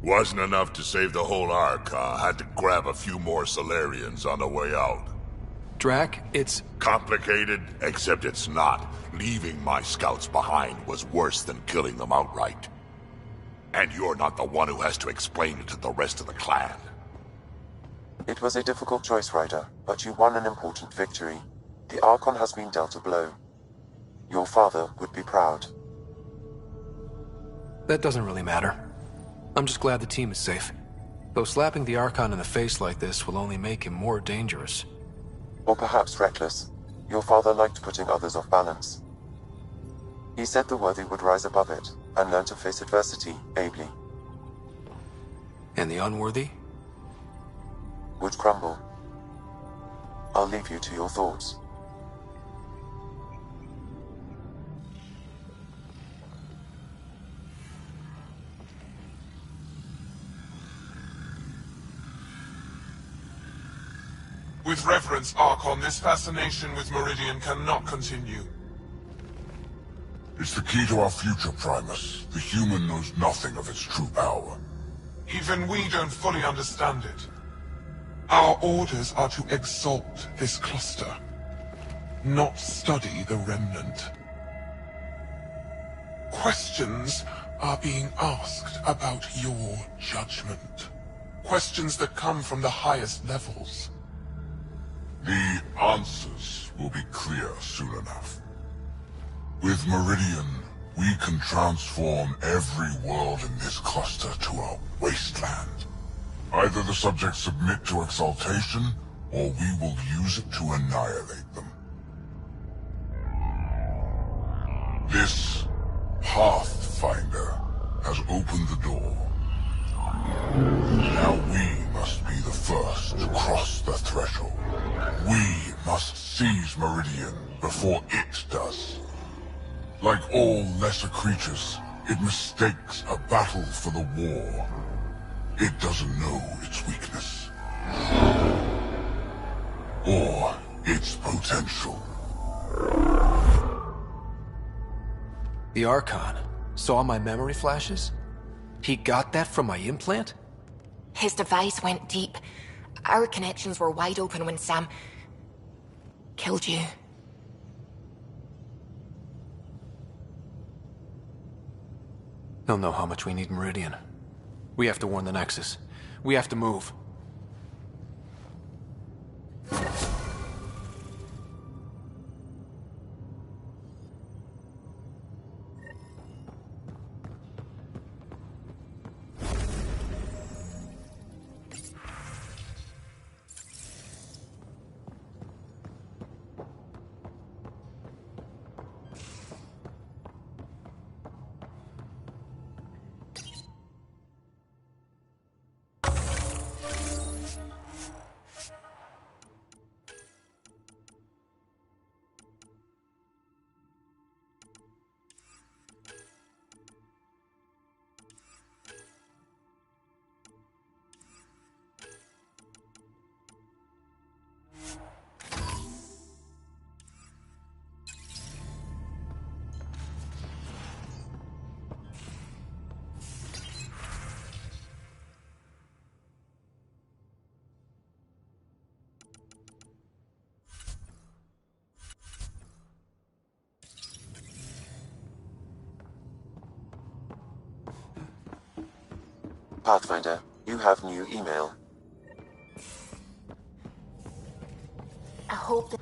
Wasn't enough to save the whole Ark, huh? Had to grab a few more Solarians on the way out. Drack, it's... complicated, except it's not. Leaving my scouts behind was worse than killing them outright. And you're not the one who has to explain it to the rest of the clan. It was a difficult choice, Ryder, but you won an important victory. The Archon has been dealt a blow. Your father would be proud. That doesn't really matter. I'm just glad the team is safe. Though slapping the Archon in the face like this will only make him more dangerous. Or perhaps reckless. Your father liked putting others off balance. He said the worthy would rise above it, and learn to face adversity ably. And the unworthy? Would crumble. I'll leave you to your thoughts. With reverence, Archon, this fascination with Meridian cannot continue. It's the key to our future, Primus. The human knows nothing of its true power. Even we don't fully understand it. Our orders are to exalt this cluster, not study the remnant. Questions are being asked about your judgment. Questions that come from the highest levels. The answers will be clear soon enough. With Meridian, we can transform every world in this cluster to a wasteland. Either the subjects submit to exaltation, or we will use it to annihilate them. This Pathfinder has opened the door. Now we must be the first to cross the threshold. We must seize Meridian before it does. Like all lesser creatures, it mistakes a battle for the war. It doesn't know its weakness. Or its potential. The Archon saw my memory flashes? He got that from my implant? His device went deep. Our connections were wide open when Sam killed you. They'll know how much we need Meridian. We have to warn the Nexus. We have to move. Pathfinder, you have new email. I hope that...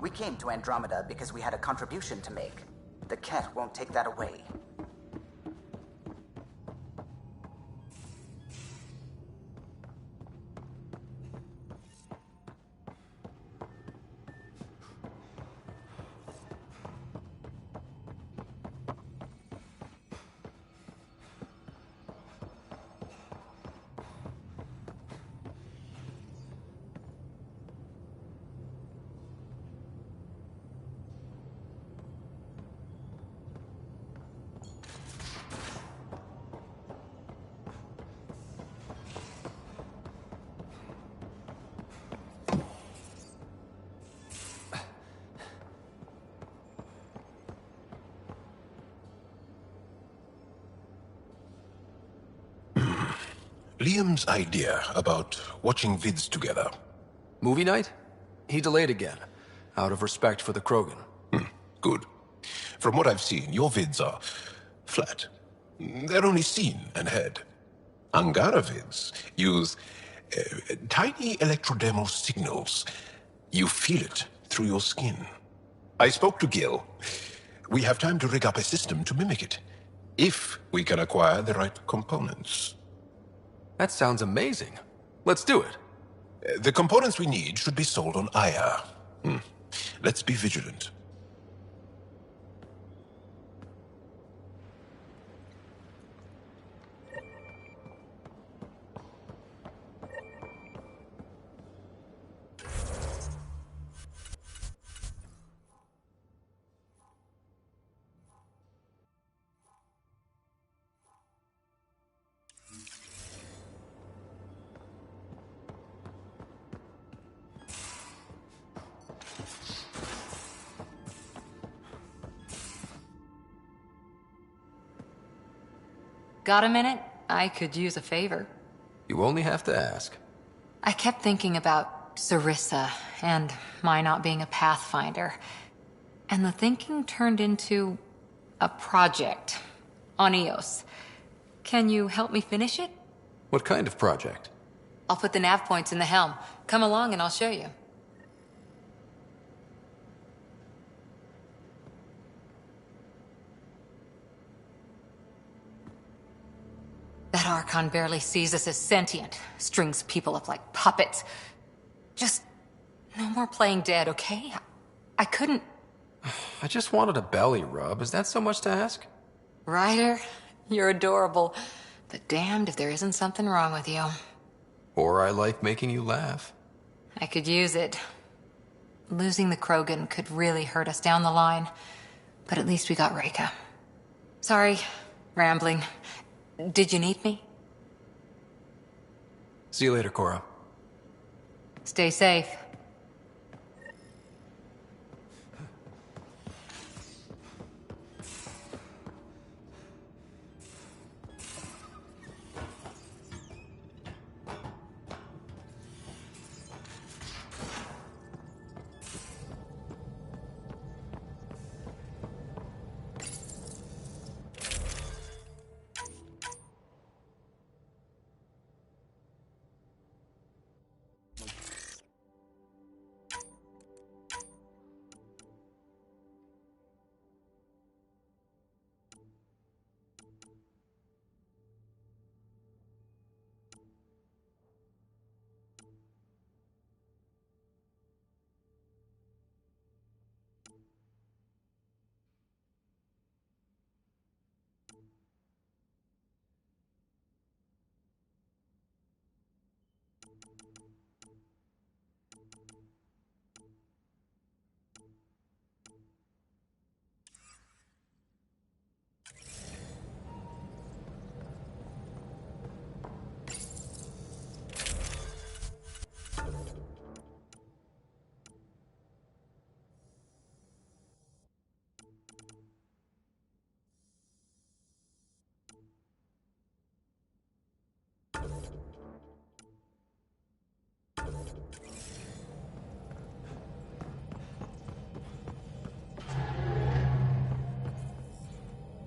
We came to Andromeda because we had a contribution to make. The Ket won't take that away. Liam's idea about watching vids together. Movie night? He delayed again, out of respect for the Krogan. Good. From what I've seen, your vids are flat. They're only seen and heard. Angara vids use tiny electrodermal signals. You feel it through your skin. I spoke to Gil. We have time to rig up a system to mimic it, if we can acquire the right components. That sounds amazing. Let's do it. The components we need should be sold on Aya. Let's be vigilant. Got a minute? I could use a favor. You only have to ask. I kept thinking about Sarissa and my not being a Pathfinder. And the thinking turned into a project on Eos. Can you help me finish it? What kind of project? I'll put the nav points in the helm. Come along and I'll show you. That Archon barely sees us as sentient, strings people up like puppets. Just no more playing dead, okay? I couldn't... I just wanted a belly rub. Is that so much to ask? Ryder, you're adorable, but damned if there isn't something wrong with you. Or I like making you laugh. I could use it. Losing the Krogan could really hurt us down the line, but at least we got Reka. Sorry, rambling. Did you need me? See you later, Cora. Stay safe.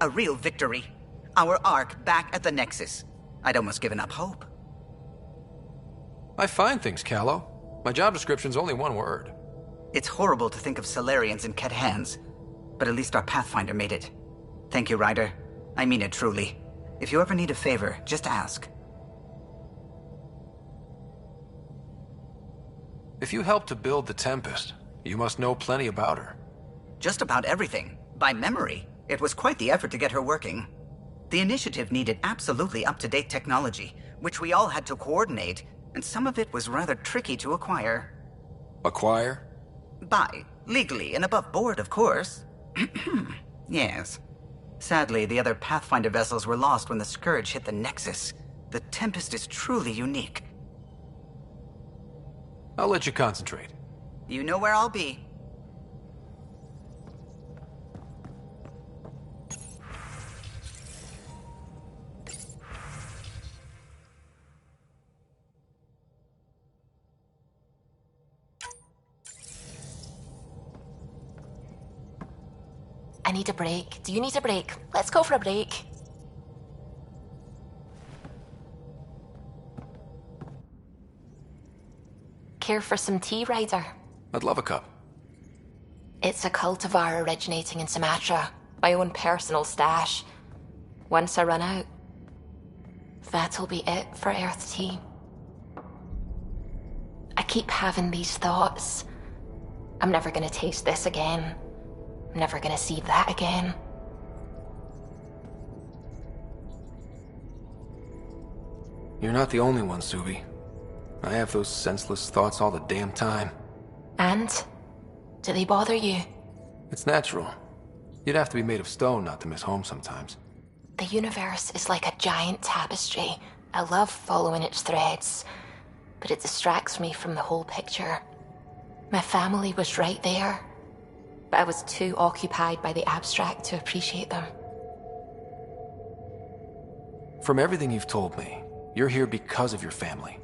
A real victory. Our Ark back at the Nexus. I'd almost given up hope. I find things, Callow. My job description's only one word. It's horrible to think of Salarians in Ket hands, but at least our Pathfinder made it. Thank you, Ryder. I mean it truly. If you ever need a favor, just ask. If you helped to build the Tempest, you must know plenty about her. Just about everything. By memory. It was quite the effort to get her working. The initiative needed absolutely up-to-date technology, which we all had to coordinate, and some of it was rather tricky to acquire. Acquire? Buy. Legally and above board, of course. Yes. Sadly, the other Pathfinder vessels were lost when the Scourge hit the Nexus. The Tempest is truly unique. I'll let you concentrate. You know where I'll be. I need a break. Do you need a break? Let's go for a break. Care for some tea, Ryder? I'd love a cup. It's a cultivar originating in Sumatra. My own personal stash. Once I run out, that'll be it for Earth tea. I keep having these thoughts. I'm never gonna taste this again. I'm never gonna see that again. You're not the only one, Suvi. I have those senseless thoughts all the damn time. And? Do they bother you? It's natural. You'd have to be made of stone not to miss home sometimes. The universe is like a giant tapestry. I love following its threads, but it distracts me from the whole picture. My family was right there, but I was too occupied by the abstract to appreciate them. From everything you've told me, you're here because of your family.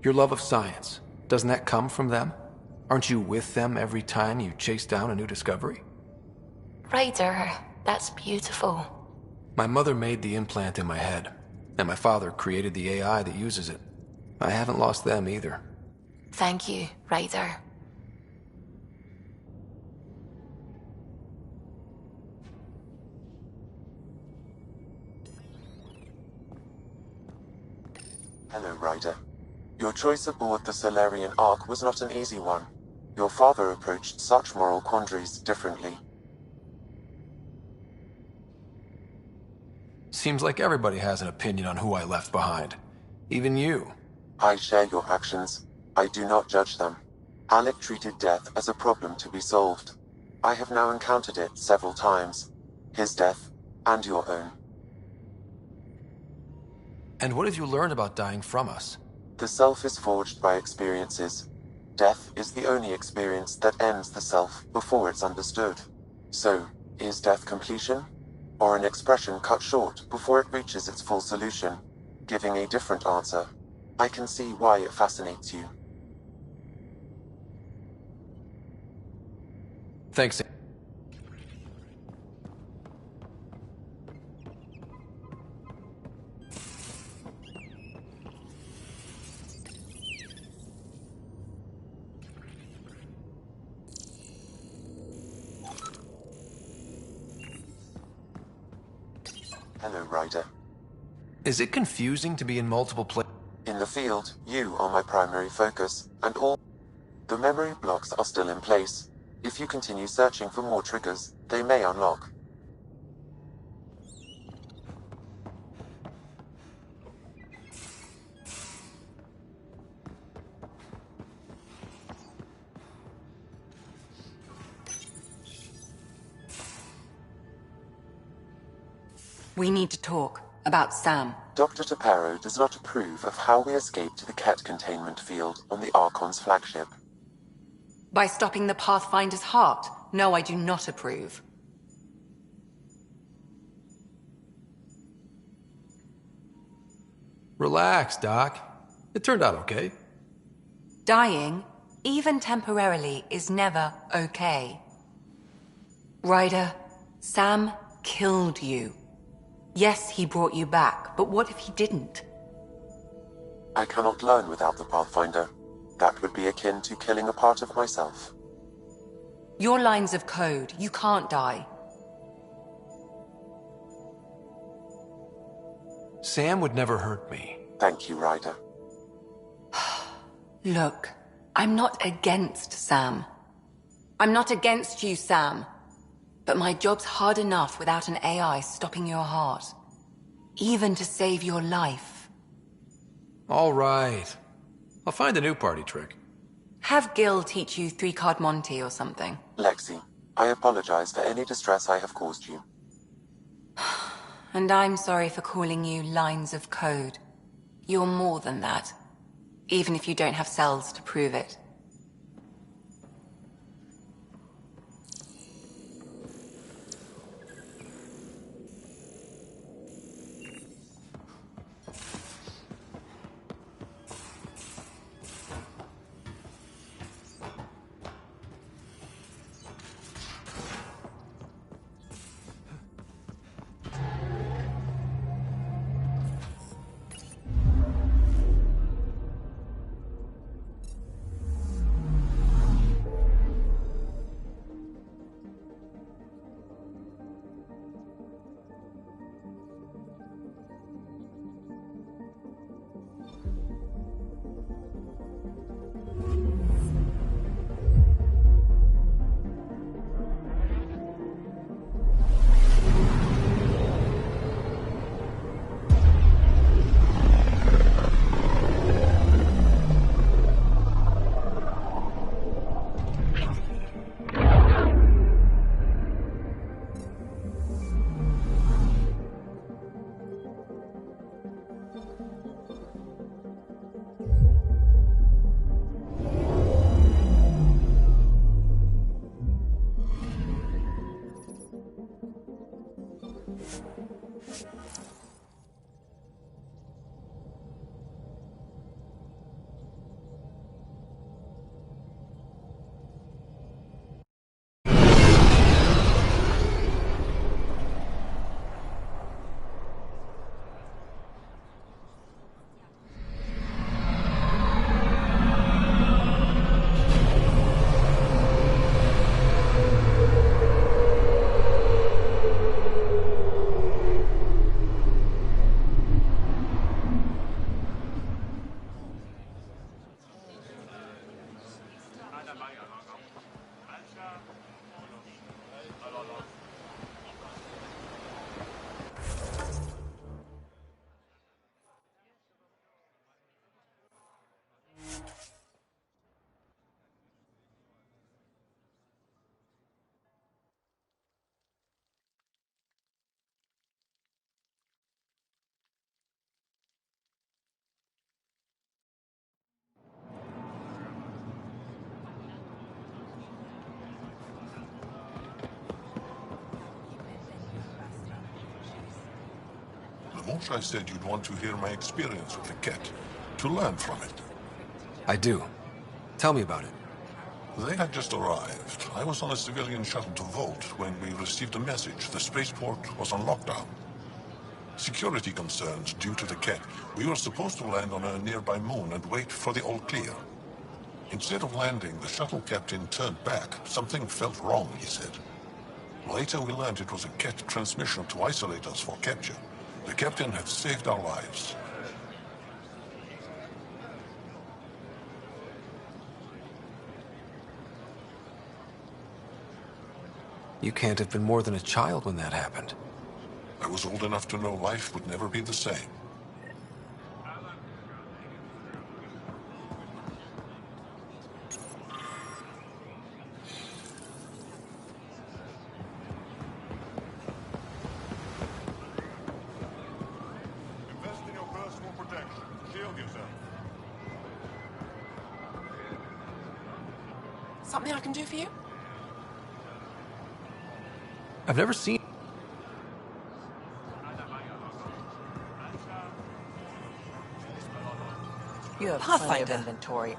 Your love of science, doesn't that come from them? Aren't you with them every time you chase down a new discovery? Ryder, that's beautiful. My mother made the implant in my head, and my father created the AI that uses it. I haven't lost them either. Thank you, Ryder. Hello, Ryder. Your choice aboard the Solarian Ark was not an easy one. Your father approached such moral quandaries differently. Seems like everybody has an opinion on who I left behind. Even you. I share your actions. I do not judge them. Alec treated death as a problem to be solved. I have now encountered it several times. His death, and your own. And what have you learned about dying from us? The self is forged by experiences. Death is the only experience that ends the self before it's understood. So, is death completion? Or an expression cut short before it reaches its full solution, giving a different answer? I can see why it fascinates you. Thanks. Hello, Ryder. Is it confusing to be in multiple places? In the field, you are my primary focus, and all the memory blocks are still in place. If you continue searching for more triggers, they may unlock. We need to talk about Sam. Dr. Taparo does not approve of how we escaped the Ket containment field on the Archon's flagship. By stopping the Pathfinder's heart? No, I do not approve. Relax, Doc. It turned out okay. Dying, even temporarily, is never okay. Ryder, Sam killed you. Yes, he brought you back, but what if he didn't? I cannot learn without the Pathfinder. That would be akin to killing a part of myself. Your lines of code. You can't die. Sam would never hurt me. Thank you, Ryder. Look, I'm not against Sam. I'm not against you, Sam. But my job's hard enough without an AI stopping your heart. Even to save your life. All right. I'll find a new party trick. Have Gil teach you 3-card Monty or something. Lexi, I apologize for any distress I have caused you. And I'm sorry for calling you lines of code. You're more than that. Even if you don't have cells to prove it. I said you'd want to hear my experience with the Ket, to learn from it. I do. Tell me about it. They had just arrived. I was on a civilian shuttle to Volt when we received a message. The spaceport was on lockdown. Security concerns due to the Ket. We were supposed to land on a nearby moon and wait for the all clear. Instead of landing, the shuttle captain turned back. Something felt wrong, he said. Later we learned it was a Ket transmission to isolate us for capture. The captain had saved our lives. You can't have been more than a child when that happened. I was old enough to know life would never be the same. Something I can do for you? I've never seen... You have plenty of Pathfinder. inventory.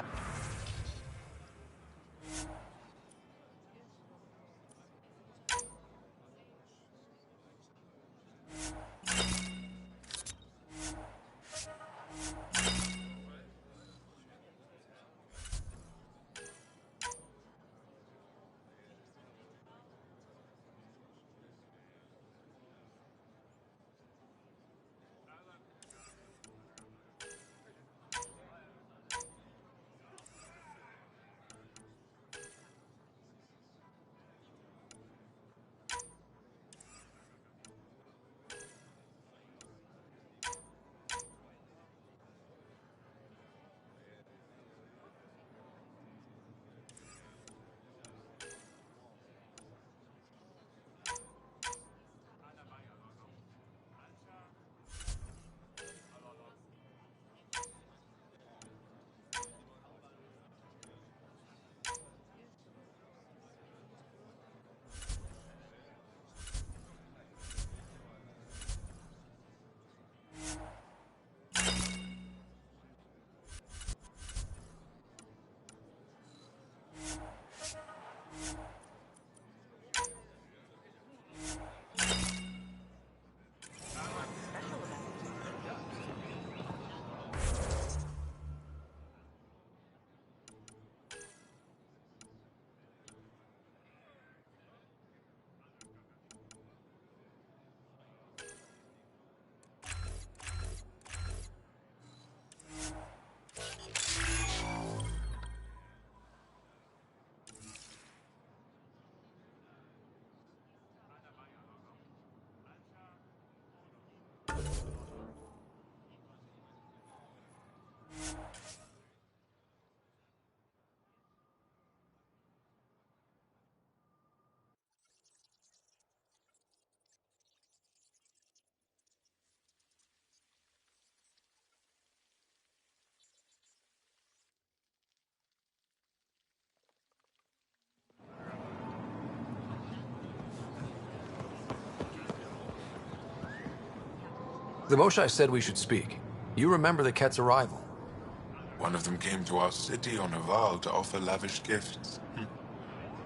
The Moshai said we should speak. You remember the Ket's arrival? One of them came to our city on a vow to offer lavish gifts.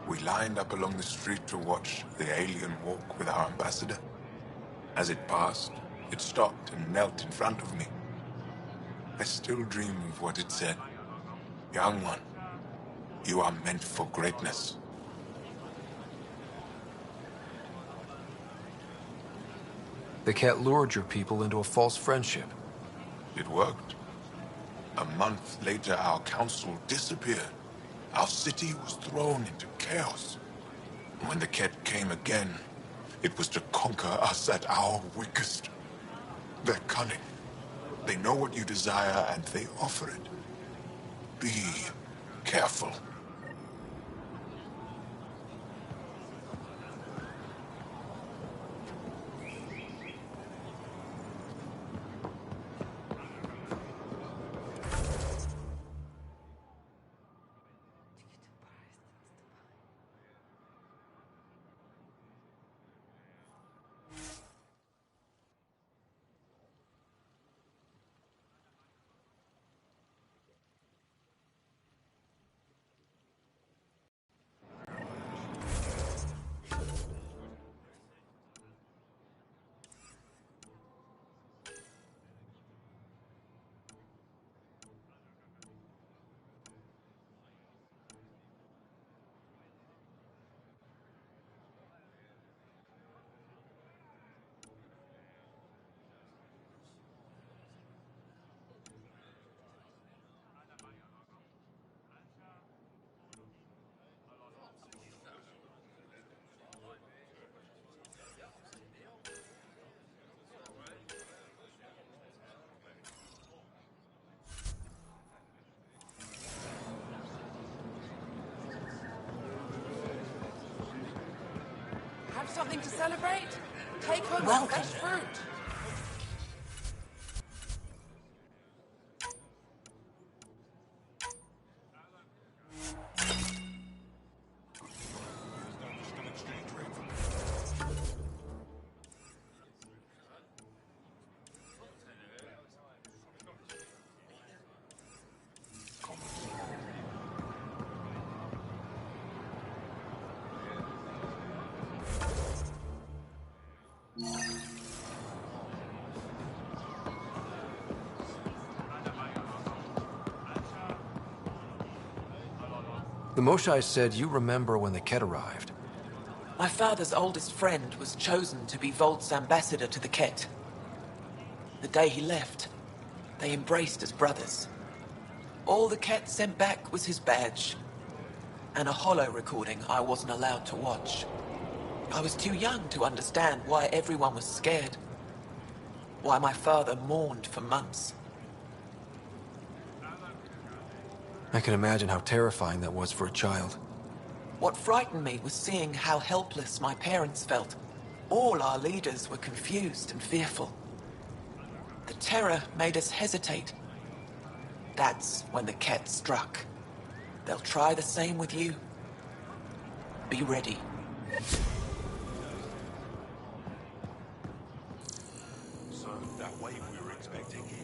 We lined up along the street to watch the alien walk with our ambassador. As it passed, it stopped and knelt in front of me. I still dream of what it said. Young one, you are meant for greatness. The Ket lured your people into a false friendship. It worked. A month later, our council disappeared. Our city was thrown into chaos. And when the Ket came again, it was to conquer us at our weakest. They're cunning. They know what you desire, and they offer it. Be careful. Have something to celebrate? Take home the fresh fruit. The Moshai said you remember when the Ket arrived. My father's oldest friend was chosen to be Volt's ambassador to the Ket. The day he left, they embraced as brothers. All the Ket sent back was his badge, and a holo recording I wasn't allowed to watch. I was too young to understand why everyone was scared, why my father mourned for months. I can imagine how terrifying that was for a child. What frightened me was seeing how helpless my parents felt. All our leaders were confused and fearful. The terror made us hesitate. That's when the Ket struck. They'll try the same with you. Be ready. So that wave we were expecting here.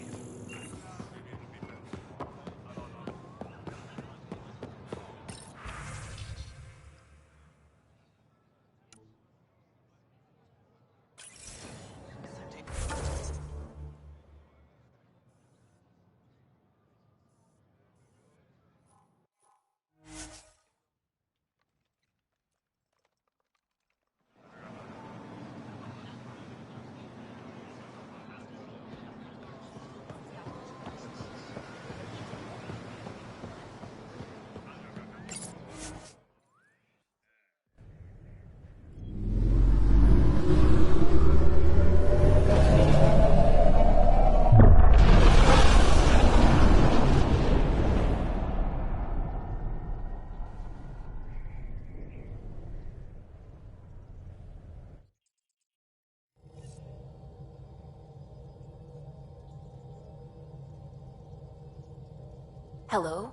Hello?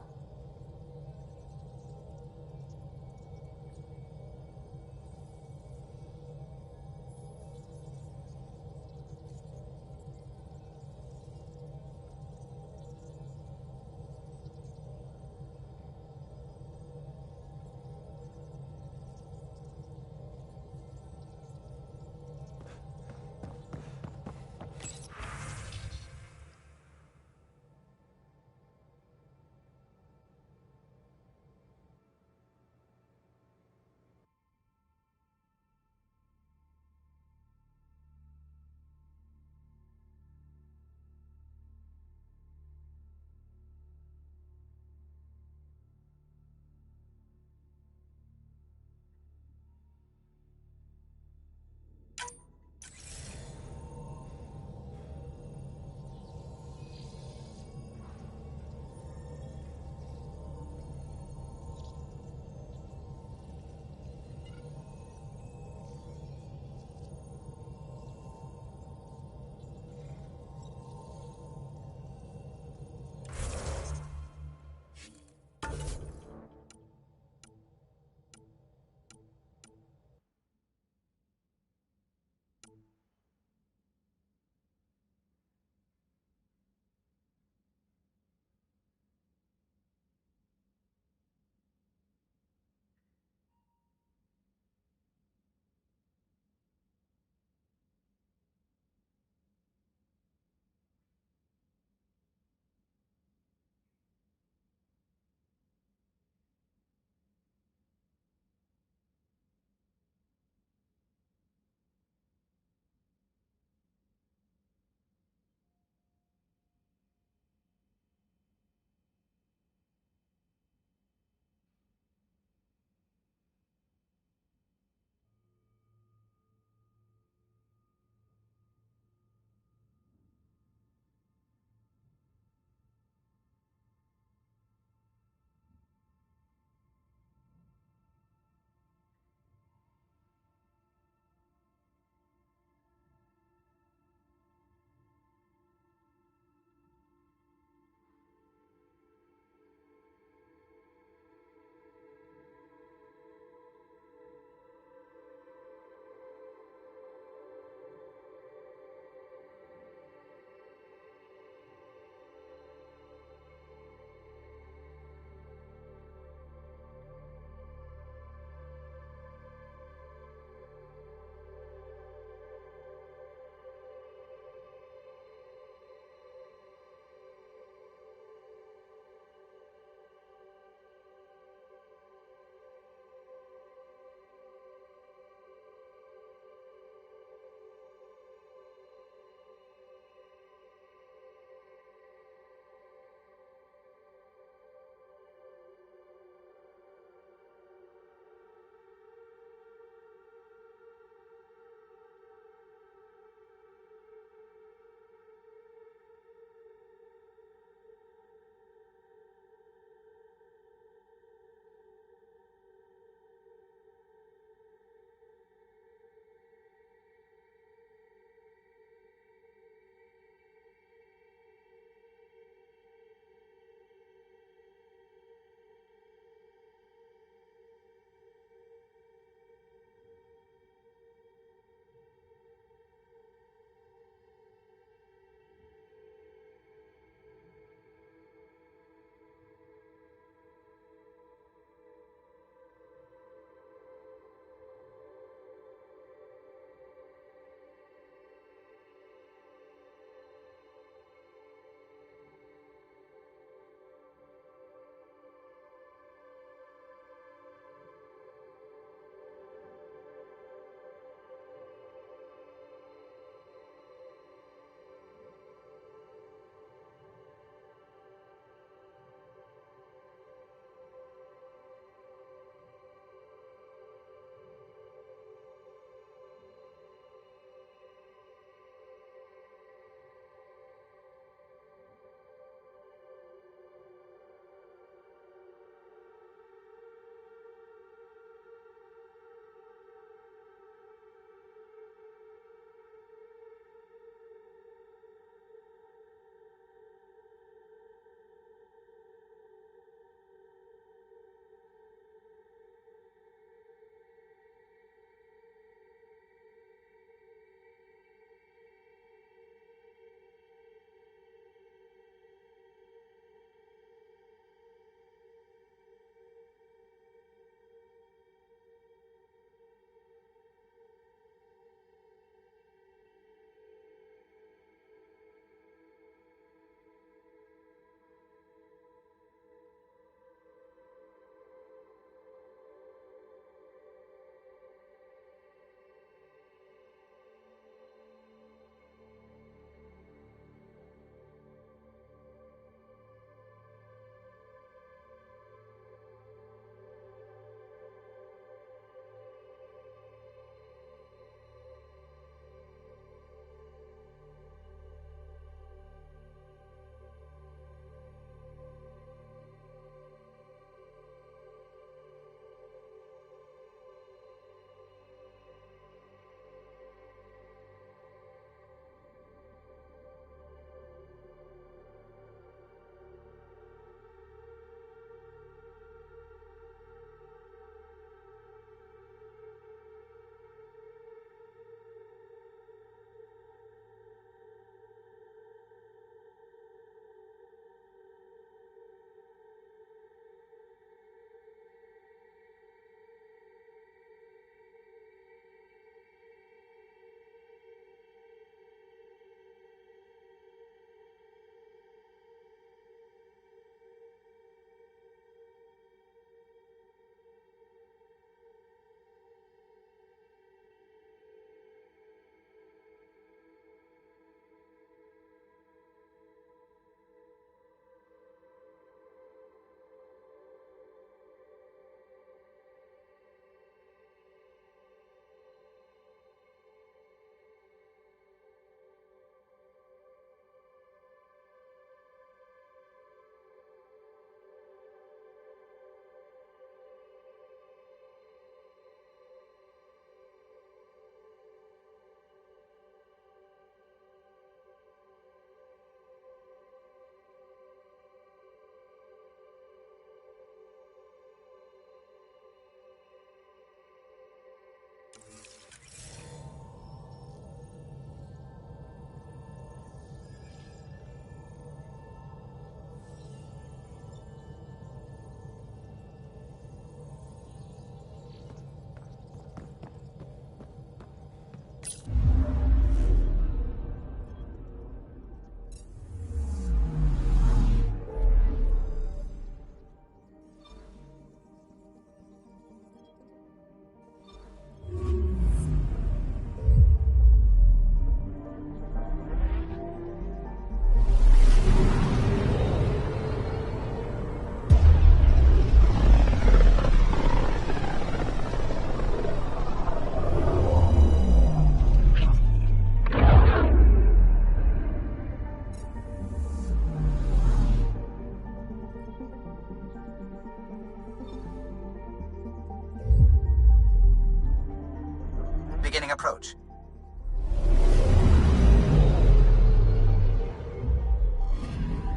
approach.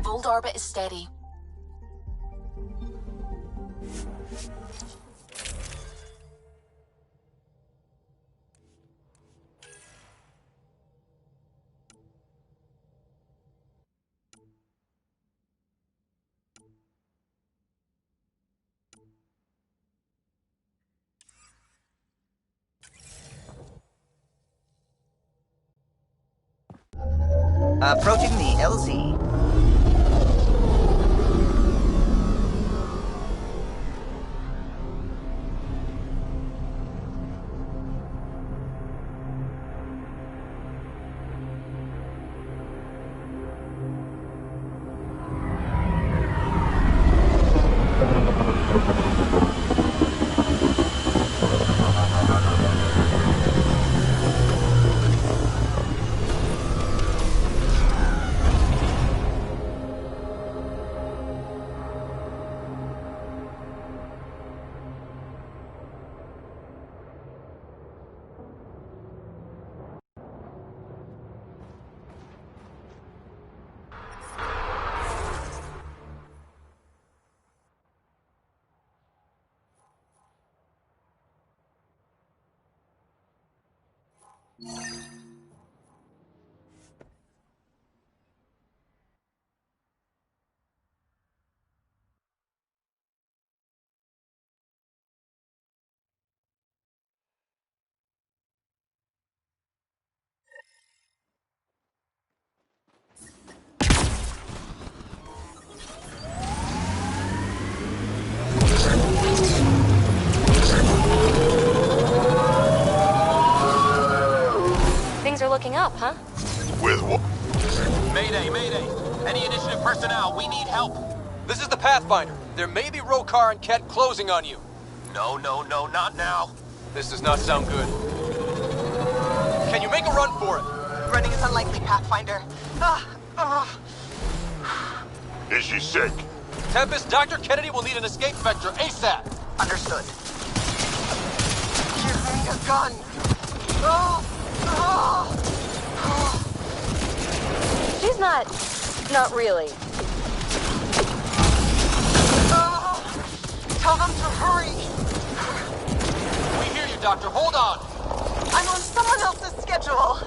Fold orbit is steady. Approaching the LZ. Things are looking up, huh? With what? Mayday, mayday! Any initiative personnel, we need help! This is the Pathfinder. There may be Rokar and Ket closing on you. No, not now. This does not sound good. Can you make a run for it? Running is unlikely, Pathfinder. Is she sick? Tempest, Dr. Kennedy will need an escape vector ASAP! Understood. Give me a gun! She's not really. Tell them to hurry! We hear you, Doctor. Hold on! I'm on someone else's schedule.